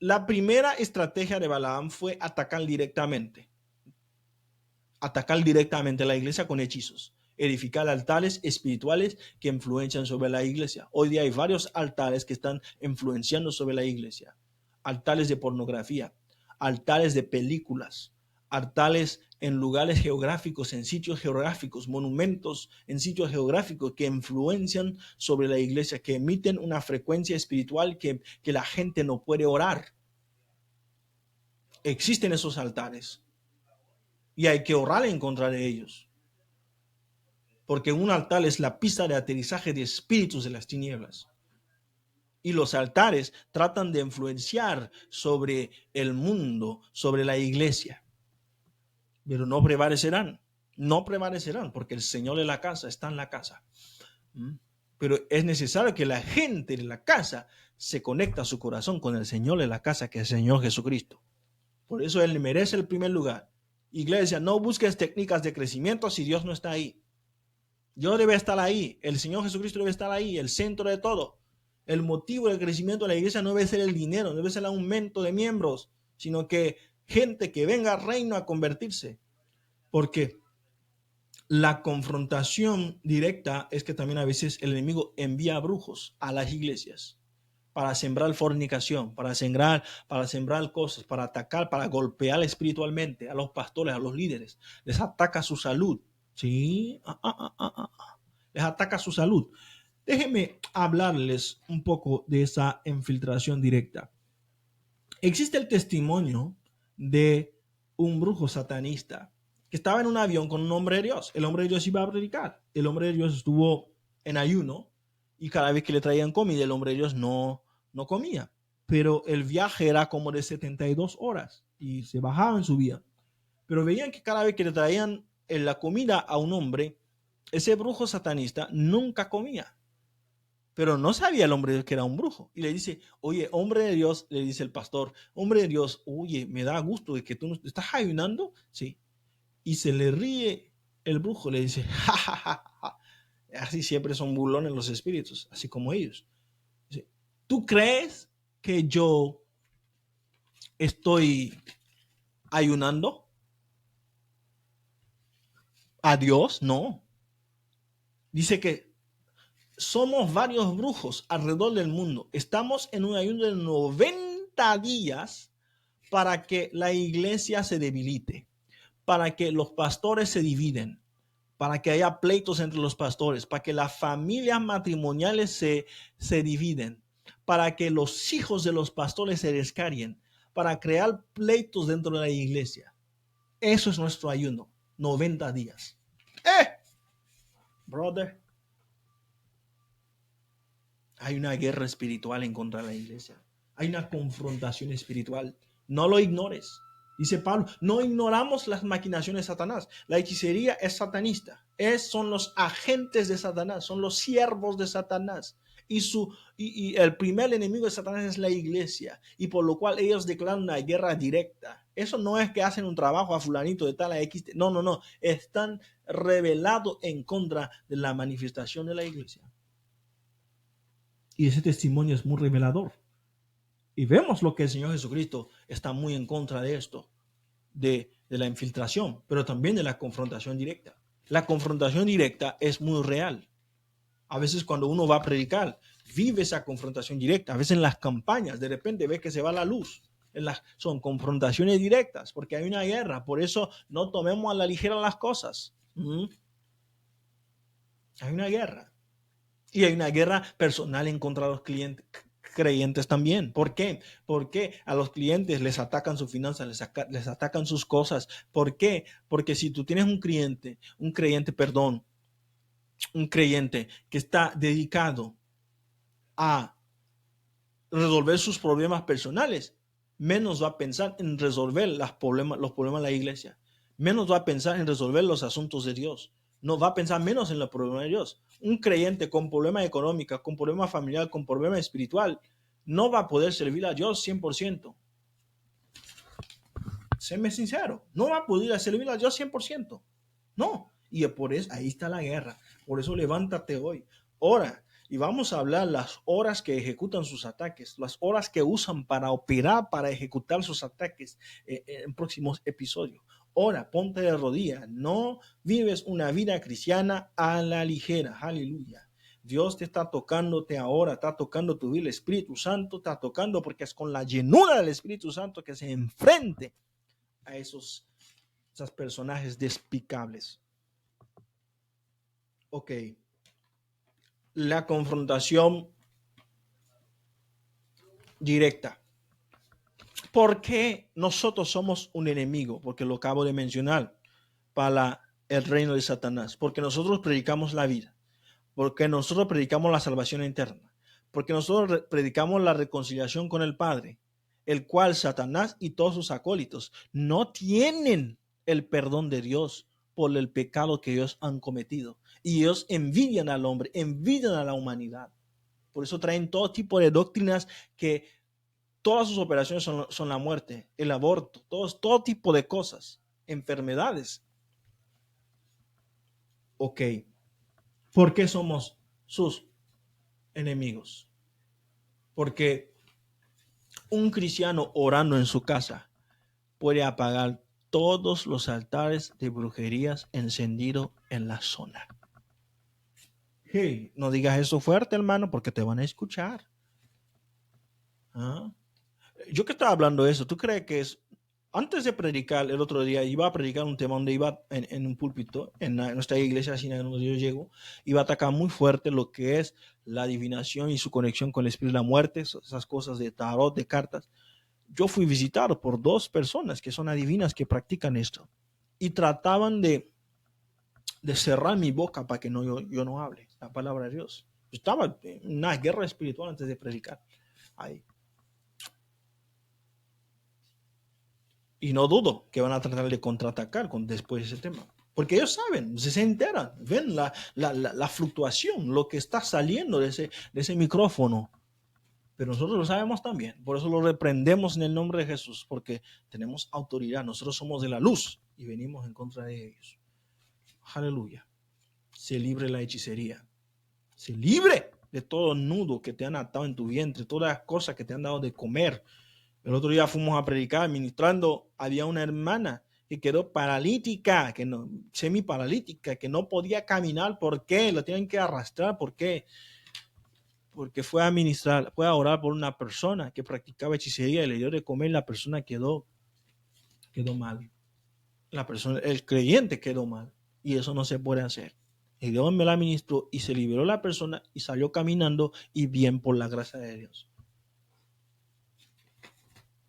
Speaker 1: la primera estrategia de Balaam fue atacar directamente a la iglesia con hechizos, edificar altares espirituales que influencian sobre la iglesia. Hoy día hay varios altares que están influenciando sobre la iglesia. Altares de pornografía, altares de películas, altares en lugares geográficos, en sitios geográficos, monumentos en sitios geográficos que influencian sobre la iglesia, que emiten una frecuencia espiritual que la gente no puede orar. Existen esos altares y hay que orar en contra de ellos, porque un altar es la pista de aterrizaje de espíritus de las tinieblas. Y los altares tratan de influenciar sobre el mundo, sobre la iglesia, pero no prevalecerán, porque el Señor de la casa está en la casa. Pero es necesario que la gente de la casa se conecte a su corazón con el Señor de la casa, que es el Señor Jesucristo. Por eso Él merece el primer lugar. Iglesia, no busques técnicas de crecimiento si Dios no está ahí. Dios debe estar ahí, el Señor Jesucristo debe estar ahí, el centro de todo. El motivo del crecimiento de la iglesia no debe ser el dinero, no debe ser el aumento de miembros, sino que gente que venga al reino a convertirse. Porque La confrontación directa es que también a veces el enemigo envía brujos a las iglesias para sembrar fornicación, para sembrar cosas, para atacar, para golpear espiritualmente a los pastores, a los líderes. Les ataca su salud. Sí, les ataca su salud. Déjenme hablarles un poco de esa infiltración directa. Existe el testimonio de un brujo satanista que estaba en un avión con un hombre de Dios. El hombre de Dios iba a predicar. El hombre de Dios estuvo en ayuno y cada vez que le traían comida, el hombre de Dios no comía. Pero el viaje era como de 72 horas y se bajaba en su vida. Pero veían que cada vez que le traían la comida a un hombre, ese brujo satanista nunca comía. Pero no sabía el hombre de Dios que era un brujo. Y le dice, oye, hombre de Dios, le dice el pastor, hombre de Dios, oye, me da gusto de que tú no estás ayunando. Sí. Y se le ríe el brujo, le dice, ja, ja, ja, ja. Así siempre son burlones los espíritus, así como ellos. Dice, ¿tú crees que yo estoy ayunando a Dios? No. Dice que somos varios brujos alrededor del mundo. Estamos en un ayuno de 90 días para que la iglesia se debilite, para que los pastores se dividen, para que haya pleitos entre los pastores, para que las familias matrimoniales se dividen, para que los hijos de los pastores se descarguen, para crear pleitos dentro de la iglesia. Eso es nuestro ayuno, 90 días. Brother, hay una guerra espiritual en contra de la iglesia. Hay una confrontación espiritual. No lo ignores. Dice Pablo, no ignoramos las maquinaciones de Satanás. La hechicería es satanista. Son los agentes de Satanás, son los siervos de Satanás. Y el primer enemigo de Satanás es la iglesia. Y por lo cual ellos declaran una guerra directa. Eso no es que hacen un trabajo a fulanito de tal a X. No. Están rebelados en contra de la manifestación de la iglesia. Y ese testimonio es muy revelador. Y vemos lo que el Señor Jesucristo está muy en contra de esto, de la infiltración, pero también de la confrontación directa. La confrontación directa es muy real. A veces cuando uno va a predicar, vive esa confrontación directa. A veces en las campañas, de repente ves que se va la luz. Son confrontaciones directas, porque hay una guerra. Por eso no tomemos a la ligera las cosas. Hay una guerra. Y hay una guerra personal en contra de los creyentes también. ¿Por qué? Porque a los clientes les atacan sus finanzas, les atacan sus cosas. ¿Por qué? Porque si tú tienes un creyente que está dedicado a resolver sus problemas personales, menos va a pensar en resolver los problemas de la iglesia. Menos va a pensar en resolver los asuntos de Dios. No va a pensar menos en los problemas de Dios. Un creyente con problemas económicos, con problemas familiares, con problemas espiritual, no va a poder servir a Dios 100%. Séme sincero, no va a poder servir a Dios 100%. No. Y por eso, ahí está la guerra. Por eso levántate hoy. Ora. Y vamos a hablar las horas que ejecutan sus ataques, las horas que usan para operar, para ejecutar sus ataques en próximos episodios. Ora, ponte de rodillas. No vives una vida cristiana a la ligera. Aleluya. Dios te está tocándote ahora, está tocando tu vida. El Espíritu Santo está tocando porque es con la llenura del Espíritu Santo que se enfrente a esos personajes despicables. Ok. La confrontación directa. ¿Por qué nosotros somos un enemigo? Porque lo acabo de mencionar para el reino de Satanás. Porque nosotros predicamos la vida. Porque nosotros predicamos la salvación eterna. Porque nosotros predicamos la reconciliación con el Padre, el cual Satanás y todos sus acólitos no tienen el perdón de Dios por el pecado que ellos han cometido. Y ellos envidian al hombre, envidian a la humanidad. Por eso traen todo tipo de doctrinas que todas sus operaciones son la muerte, el aborto, todo tipo de cosas, enfermedades. Ok, ¿por qué somos sus enemigos? Porque un cristiano orando en su casa puede apagar todos los altares de brujerías encendidos en la zona. Hey, no digas eso fuerte, hermano, porque te van a escuchar. ¿Ah? Yo que estaba hablando de eso, ¿tú crees que es? Antes de predicar, el otro día iba a predicar un tema donde iba en un púlpito, en nuestra iglesia, así donde yo llego, iba a atacar muy fuerte lo que es la adivinación y su conexión con el espíritu de la muerte, esas cosas de tarot, de cartas. Yo fui visitado por dos personas que son adivinas que practican esto y trataban de cerrar mi boca para que no, yo no hable la palabra de Dios. Estaba en una guerra espiritual antes de predicar. Ahí. Y no dudo que van a tratar de contraatacar después de ese tema. Porque ellos saben, se enteran, ven la fluctuación, lo que está saliendo de ese micrófono. Pero nosotros lo sabemos también. Por eso lo reprendemos en el nombre de Jesús, porque tenemos autoridad. Nosotros somos de la luz y venimos en contra de ellos. Aleluya. Se libre la hechicería. Se libre de todo nudo que te han atado en tu vientre, todas las cosas que te han dado de comer. El otro día fuimos a predicar, ministrando, había una hermana que quedó paralítica, que no, semiparalítica, que no podía caminar. ¿Por qué? La tienen que arrastrar. ¿Por qué? Porque fue a ministrar, fue a orar por una persona que practicaba hechicería y le dio de comer. La persona quedó mal. La persona, el creyente quedó mal. Y eso no se puede hacer. Y Dios me la ministró y se liberó la persona y salió caminando y bien por la gracia de Dios.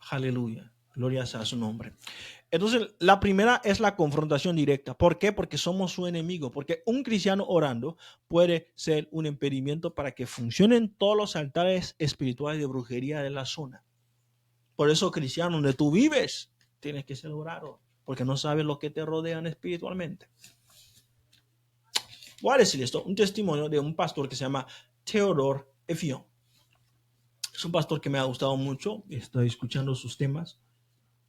Speaker 1: Aleluya. Gloria sea su nombre. Entonces, la primera es la confrontación directa. ¿Por qué? Porque somos su enemigo. Porque un cristiano orando puede ser un impedimento para que funcionen todos los altares espirituales de brujería de la zona. Por eso, cristiano, donde tú vives, tienes que ser orado. Porque no sabes lo que te rodean espiritualmente. Voy a decir esto, un testimonio de un pastor que se llama Theodore Effion. Es un pastor que me ha gustado mucho. Estoy escuchando sus temas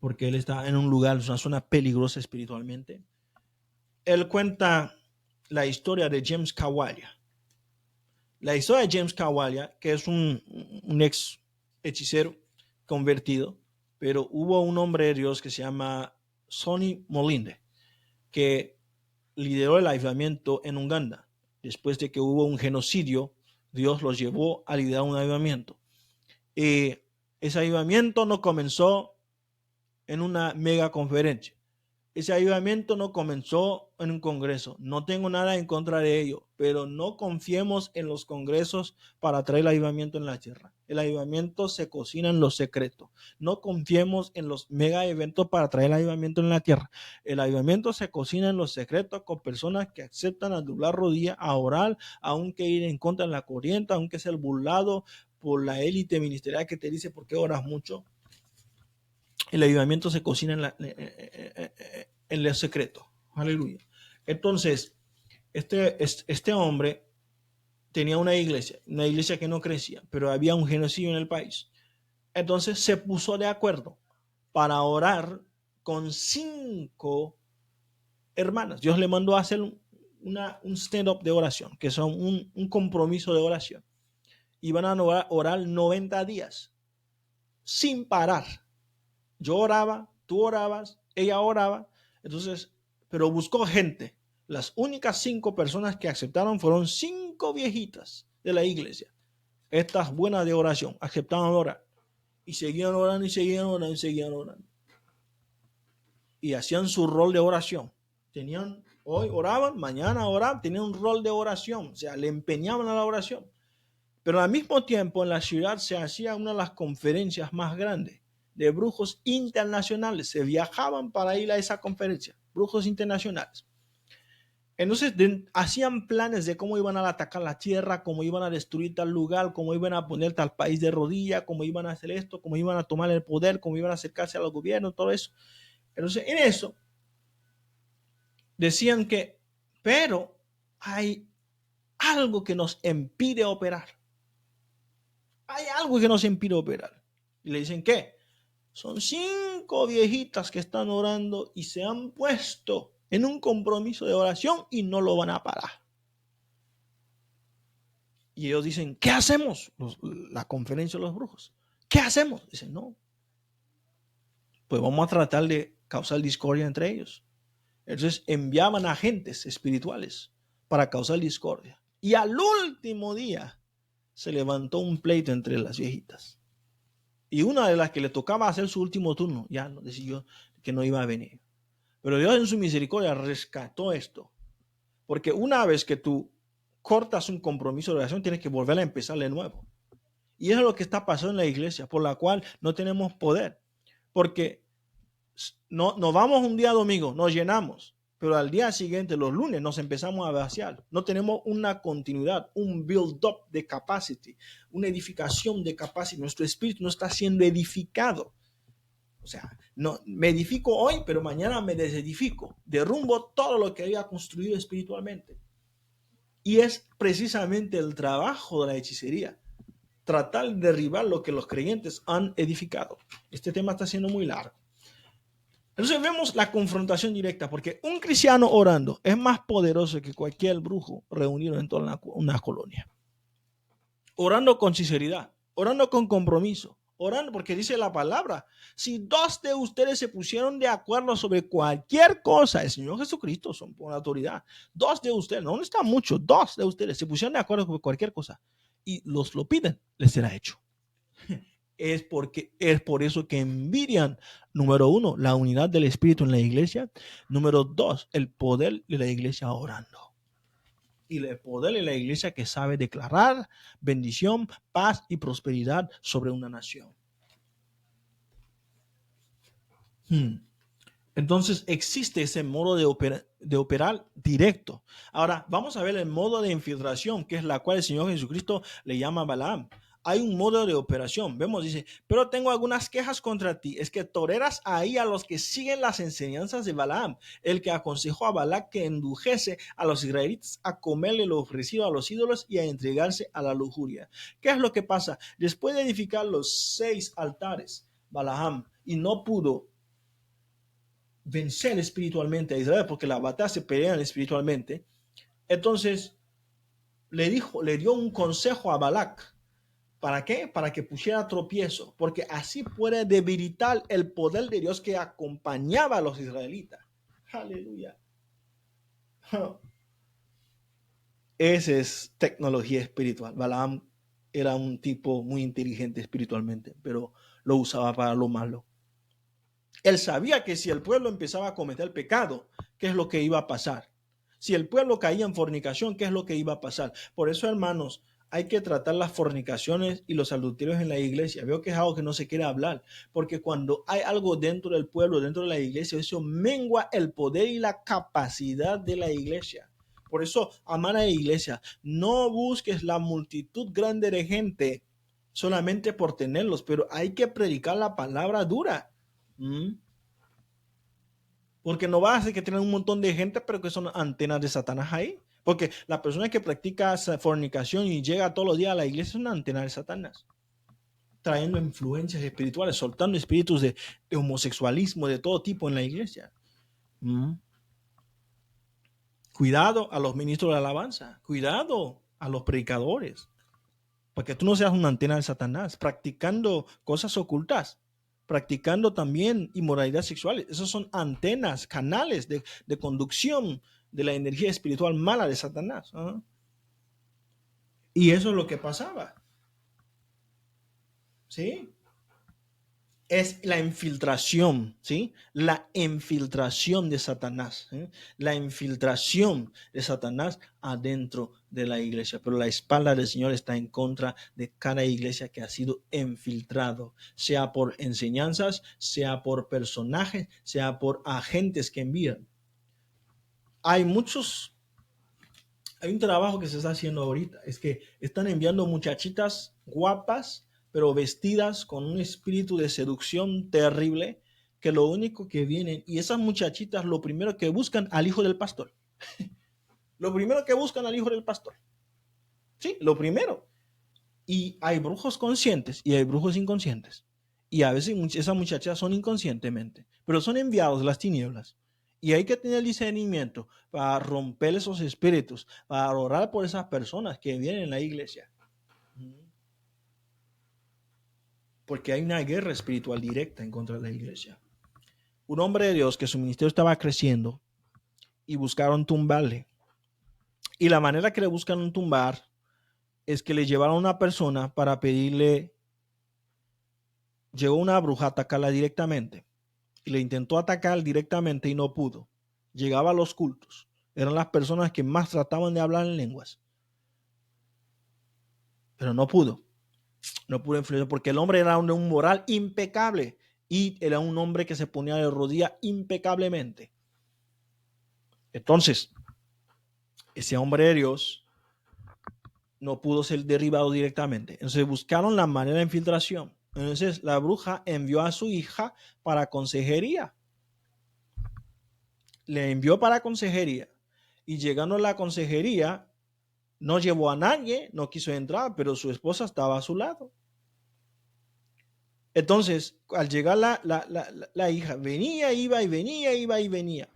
Speaker 1: porque él está en un lugar, una zona peligrosa espiritualmente. Él cuenta la historia de James Kawalia. La historia de James Kawalia, que es un ex hechicero convertido, pero hubo un hombre de Dios que se llama Sonny Molinde, que lideró el avivamiento en Uganda. Después de que hubo un genocidio, Dios los llevó a liderar un avivamiento. Y ese avivamiento no comenzó en una mega conferencia. Ese avivamiento no comenzó en un congreso. No tengo nada en contra de ello, pero no confiemos en los congresos para traer el avivamiento en la tierra. El avivamiento se cocina en lo secreto. No confiemos en los mega eventos para traer el avivamiento en la tierra. El avivamiento se cocina en lo secreto con personas que aceptan a doblar rodilla, a orar, aunque ir en contra de la corriente, aunque ser burlado por la élite ministerial que te dice por qué oras mucho. El avivamiento se cocina en el secreto. Aleluya. Entonces, este hombre tenía una iglesia que no crecía, pero había un genocidio en el país. Entonces se puso de acuerdo para orar con 5 hermanas. Dios le mandó a hacer un stand-up de oración, que son un compromiso de oración. Iban a orar 90 días sin parar. Yo oraba, tú orabas, ella oraba. Entonces, pero buscó gente. Las únicas 5 personas que aceptaron fueron 5 viejitas de la iglesia. Estas buenas de oración, aceptaron orar. Y seguían orando y seguían orando y seguían orando. Y hacían su rol de oración. Hoy oraban, mañana oraban, tenían un rol de oración. O sea, le empeñaban a la oración. Pero al mismo tiempo en la ciudad se hacía una de las conferencias más grandes de brujos internacionales. Se viajaban para ir a esa conferencia, brujos internacionales. Entonces hacían planes de cómo iban a atacar la tierra, cómo iban a destruir tal lugar, cómo iban a poner tal país de rodillas, cómo iban a hacer esto, cómo iban a tomar el poder, cómo iban a acercarse a los gobiernos, todo eso. Entonces en eso decían que, pero hay algo que nos impide operar. Hay algo que nos impide operar. Y le dicen, ¿qué? Son 5 viejitas que están orando y se han puesto en un compromiso de oración y no lo van a parar. Y ellos dicen, ¿qué hacemos? La conferencia de los brujos. ¿Qué hacemos? Dicen, no. Pues vamos a tratar de causar discordia entre ellos. Entonces enviaban agentes espirituales para causar discordia. Y al último día se levantó un pleito entre las viejitas. Y una de las que le tocaba hacer su último turno ya decidió que no iba a venir. Pero Dios en su misericordia rescató esto. Porque una vez que tú cortas un compromiso de oración, tienes que volver a empezar de nuevo. Y eso es lo que está pasando en la iglesia, por la cual no tenemos poder. Porque nos vamos un día domingo, nos llenamos, pero al día siguiente, los lunes, nos empezamos a vaciar. No tenemos una continuidad, un build-up de capacity, una edificación de capacity. Nuestro espíritu no está siendo edificado. O sea, no, me edifico hoy, pero mañana me desedifico. Derrumbo todo lo que había construido espiritualmente. Y es precisamente el trabajo de la hechicería, tratar de derribar lo que los creyentes han edificado. Este tema está siendo muy largo. Entonces vemos la confrontación directa, porque un cristiano orando es más poderoso que cualquier brujo reunido en toda una colonia. Orando con sinceridad, orando con compromiso, orando porque dice la palabra, si dos de ustedes se pusieron de acuerdo sobre cualquier cosa, el Señor Jesucristo son por autoridad, dos de ustedes, no están muchos, dos de ustedes se pusieron de acuerdo sobre cualquier cosa y los lo piden, les será hecho. Es por eso que envidian, número uno, la unidad del Espíritu en la iglesia. Número dos, el poder de la iglesia orando. Y el poder de la iglesia que sabe declarar bendición, paz y prosperidad sobre una nación. Entonces existe ese modo de operar directo. Ahora vamos a ver el modo de infiltración, que es la cual el Señor Jesucristo le llama Balaam. Hay un modo de operación. Vemos, dice, pero tengo algunas quejas contra ti. Es que toleras ahí a los que siguen las enseñanzas de Balaam, el que aconsejó a Balac que indujese a los israelitas a comerle lo ofrecido a los ídolos y a entregarse a la lujuria. ¿Qué es lo que pasa? Después de edificar los 6 altares, Balaam, y no pudo vencer espiritualmente a Israel, porque la batalla se pelean espiritualmente. Entonces le dio un consejo a Balac. ¿Para qué? Para que pusiera tropiezo, porque así puede debilitar el poder de Dios que acompañaba a los israelitas. Aleluya. Esa es tecnología espiritual. Balaam era un tipo muy inteligente espiritualmente, pero lo usaba para lo malo. Él sabía que si el pueblo empezaba a cometer pecado, ¿qué es lo que iba a pasar? Si el pueblo caía en fornicación, ¿qué es lo que iba a pasar? Por eso, hermanos, hay que tratar las fornicaciones y los adulterios en la iglesia. Veo que es algo que no se quiere hablar, porque cuando hay algo dentro del pueblo, dentro de la iglesia, eso mengua el poder y la capacidad de la iglesia. Por eso, amada iglesia, no busques la multitud grande de gente solamente por tenerlos, pero hay que predicar la palabra dura. Porque no va a ser que tengan un montón de gente, pero que son antenas de Satanás ahí. Porque la persona que practica fornicación y llega todos los días a la iglesia es una antena de Satanás, trayendo influencias espirituales, soltando espíritus de homosexualismo de todo tipo en la iglesia. Cuidado a los ministros de alabanza, cuidado a los predicadores, porque tú no seas una antena de Satanás, practicando cosas ocultas, practicando también inmoralidad sexual. Esos son antenas, canales de conducción de la energía espiritual mala de Satanás. Y eso es lo que pasaba. ¿Sí? Es la infiltración, ¿sí? La infiltración de Satanás, ¿sí? La infiltración de Satanás adentro de la iglesia. Pero la espalda del Señor está en contra de cada iglesia que ha sido infiltrado, sea por enseñanzas, sea por personajes, sea por agentes que envían. Hay un trabajo que se está haciendo ahorita, es que están enviando muchachitas guapas, pero vestidas con un espíritu de seducción terrible, que lo único que vienen, y esas muchachitas lo primero que buscan al hijo del pastor. Lo primero que buscan al hijo del pastor. Sí, lo primero. Y hay brujos conscientes y hay brujos inconscientes. Y a veces esas muchachas son inconscientemente, pero son enviados de las tinieblas. Y hay que tener discernimiento para romper esos espíritus, para orar por esas personas que vienen en la iglesia. Porque hay una guerra espiritual directa en contra de la iglesia. un hombre de Dios que su ministerio estaba creciendo y buscaron tumbarle. Y la manera que le buscan tumbar es que le llevaron a una persona para pedirle, llegó una bruja a atacarla directamente y le intentó atacar directamente y no pudo. Llegaba a los cultos. Eran las personas que más trataban de hablar en lenguas. Pero no pudo. No pudo influir porque el hombre era un moral impecable y era un hombre que se ponía de rodillas impecablemente. Entonces, ese hombre de Dios no pudo ser derribado directamente. Entonces buscaron la manera de infiltración. Entonces la bruja envió a su hija para consejería. Le envió para consejería. Y llegando a la consejería, no llevó a nadie, no quiso entrar, pero su esposa estaba a su lado. Entonces, al llegar la hija, venía, iba y venía, iba y venía.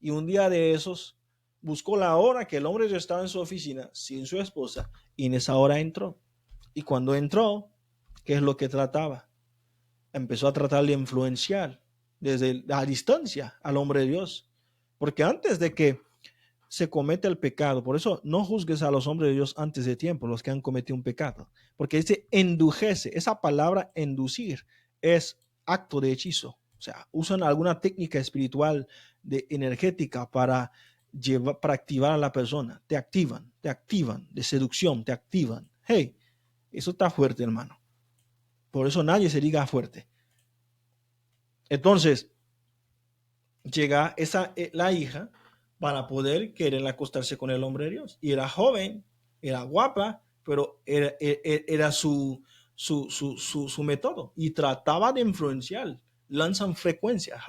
Speaker 1: Y un día de esos, buscó la hora que el hombre ya estaba en su oficina sin su esposa y en esa hora entró. Y cuando entró, ¿qué es lo que trataba? Empezó a tratar de influenciar desde la distancia al hombre de Dios. Porque antes de que se comete el pecado, por eso no juzgues a los hombres de Dios antes de tiempo, los que han cometido un pecado. Porque dice endujece, esa palabra inducir es acto de hechizo. O sea, usan alguna técnica espiritual de energética para para activar a la persona. Te activan de seducción, te activan. Hey, eso está fuerte, hermano. Por eso nadie se diga fuerte. Entonces, llega la hija para poder querer acostarse con el hombre de Dios. Y era joven, era guapa, pero era su método. Y trataba de influenciar. Lanzan frecuencias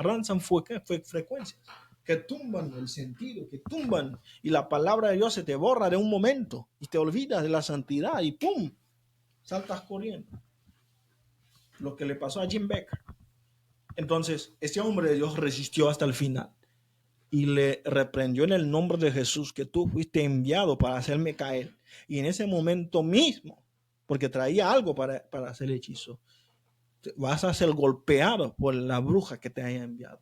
Speaker 1: que tumban el sentido, que tumban. Y la palabra de Dios se te borra de un momento y te olvidas de la santidad y ¡pum! Saltas corriendo. Lo que le pasó a Jim Becker. Entonces, este hombre de Dios resistió hasta el final y le reprendió en el nombre de Jesús que tú fuiste enviado para hacerme caer. Y en ese momento mismo, porque traía algo para hacer el hechizo, vas a ser golpeado por la bruja que te haya enviado.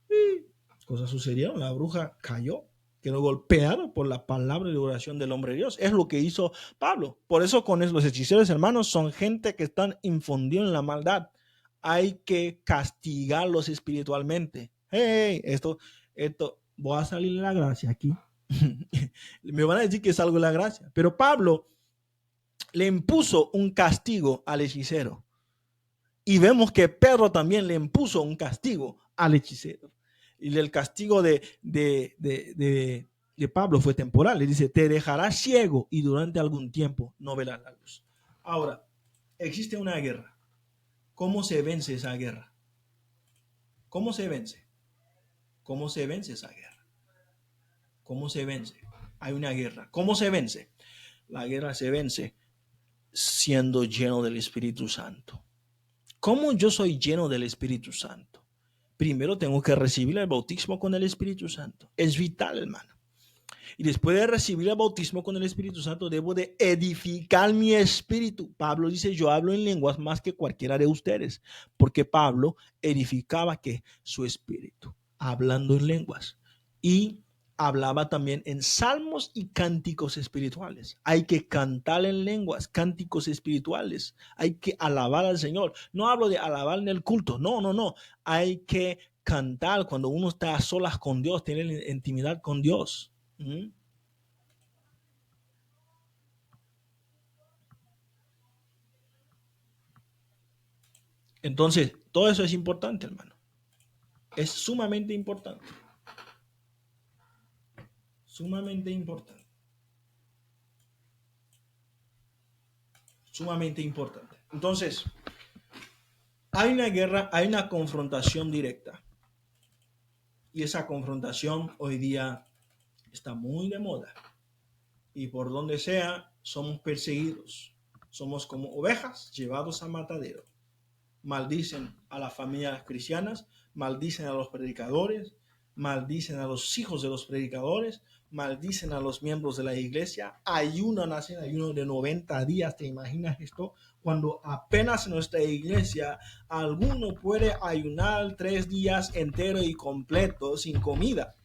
Speaker 1: Y cosas sucedieron, la bruja cayó, quedó golpeada por la palabra de oración del hombre de Dios. Es lo que hizo Pablo. Por eso con los hechiceros, hermanos, son gente que están infundidos en la maldad. Hay que castigarlos espiritualmente. Hey, esto, voy a salir de la gracia aquí. Me van a decir que salgo de la gracia. Pero Pablo le impuso un castigo al hechicero. Y vemos que Pedro también le impuso un castigo al hechicero. Y el castigo de Pablo fue temporal. Le dice, te dejarás ciego y durante algún tiempo no verás la luz. Ahora, existe una guerra. ¿Cómo se vence esa guerra? ¿Cómo se vence? ¿Cómo se vence esa guerra? ¿Cómo se vence? Hay una guerra. ¿Cómo se vence? La guerra se vence siendo lleno del Espíritu Santo. ¿Cómo yo soy lleno del Espíritu Santo? Primero tengo que recibir el bautismo con el Espíritu Santo. Es vital, hermano. Y después de recibir el bautismo con el Espíritu Santo, debo de edificar mi espíritu. Pablo dice, yo hablo en lenguas más que cualquiera de ustedes, porque Pablo edificaba que su espíritu, hablando en lenguas. Y hablaba también en salmos y cánticos espirituales. Hay que cantar en lenguas, cánticos espirituales. Hay que alabar al Señor. No hablo de alabar en el culto. No. Hay que cantar cuando uno está a solas con Dios, tener intimidad con Dios. Entonces, todo eso es importante, hermano. Es sumamente importante. Sumamente importante. Sumamente importante. Entonces, hay una guerra, hay una confrontación directa. Y esa confrontación hoy día está muy de moda. Y por donde sea, somos perseguidos. Somos como ovejas llevados a matadero. Maldicen a las familias cristianas, maldicen a los predicadores, maldicen a los hijos de los predicadores, maldicen a los miembros de la iglesia, ayunan, hacen ayuno de 90 días. ¿Te imaginas esto? Cuando apenas en nuestra iglesia alguno puede ayunar 3 días enteros y completos sin comida.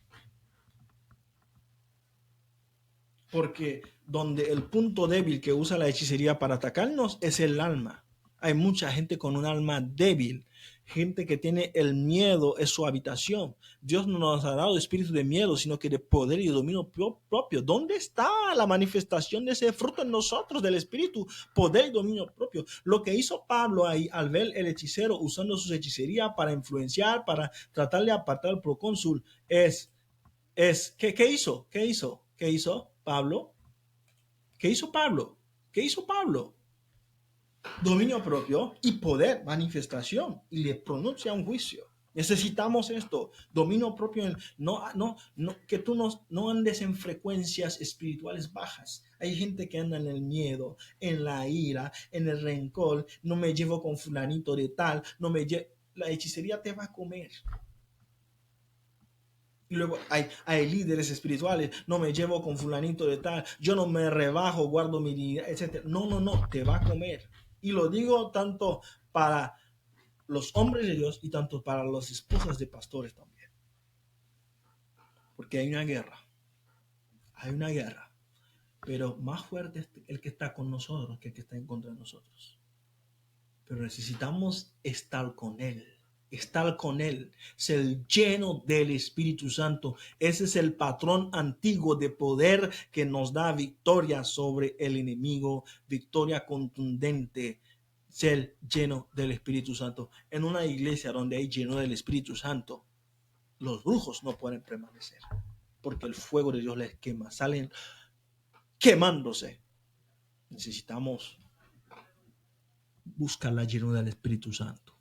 Speaker 1: Porque donde el punto débil que usa la hechicería para atacarnos es el alma. Hay mucha gente con un alma débil, gente que tiene el miedo en su habitación. Dios no nos ha dado espíritu de miedo, sino que de poder y de dominio propio. ¿Dónde está la manifestación de ese fruto en nosotros, del espíritu, poder y dominio propio? Lo que hizo Pablo ahí al ver el hechicero usando su hechicería para influenciar, para tratar de apartar al procónsul, ¿qué hizo? ¿Qué hizo? ¿Qué hizo Pablo? ¿Qué hizo Pablo? ¿Qué hizo Pablo? Dominio propio y poder, manifestación, y le pronuncia un juicio. Necesitamos esto, dominio propio. Que tú no andes en frecuencias espirituales bajas. Hay gente que anda en el miedo, en la ira, en el rencor. No me llevo con fulanito de tal, la hechicería te va a comer. Y luego hay líderes espirituales, no me llevo con fulanito de tal, yo no me rebajo, guardo mi dignidad, etc. No, te va a comer. Y lo digo tanto para los hombres de Dios y tanto para las esposas de pastores también. Porque hay una guerra, pero más fuerte es el que está con nosotros que el que está en contra de nosotros. Pero necesitamos estar con Él, ser lleno del Espíritu Santo. Ese es el patrón antiguo de poder que nos da victoria sobre el enemigo, victoria contundente, ser lleno del Espíritu Santo. En una iglesia donde hay lleno del Espíritu Santo, los brujos no pueden permanecer, porque el fuego de Dios les quema, salen quemándose. Necesitamos buscar la llenura del Espíritu Santo.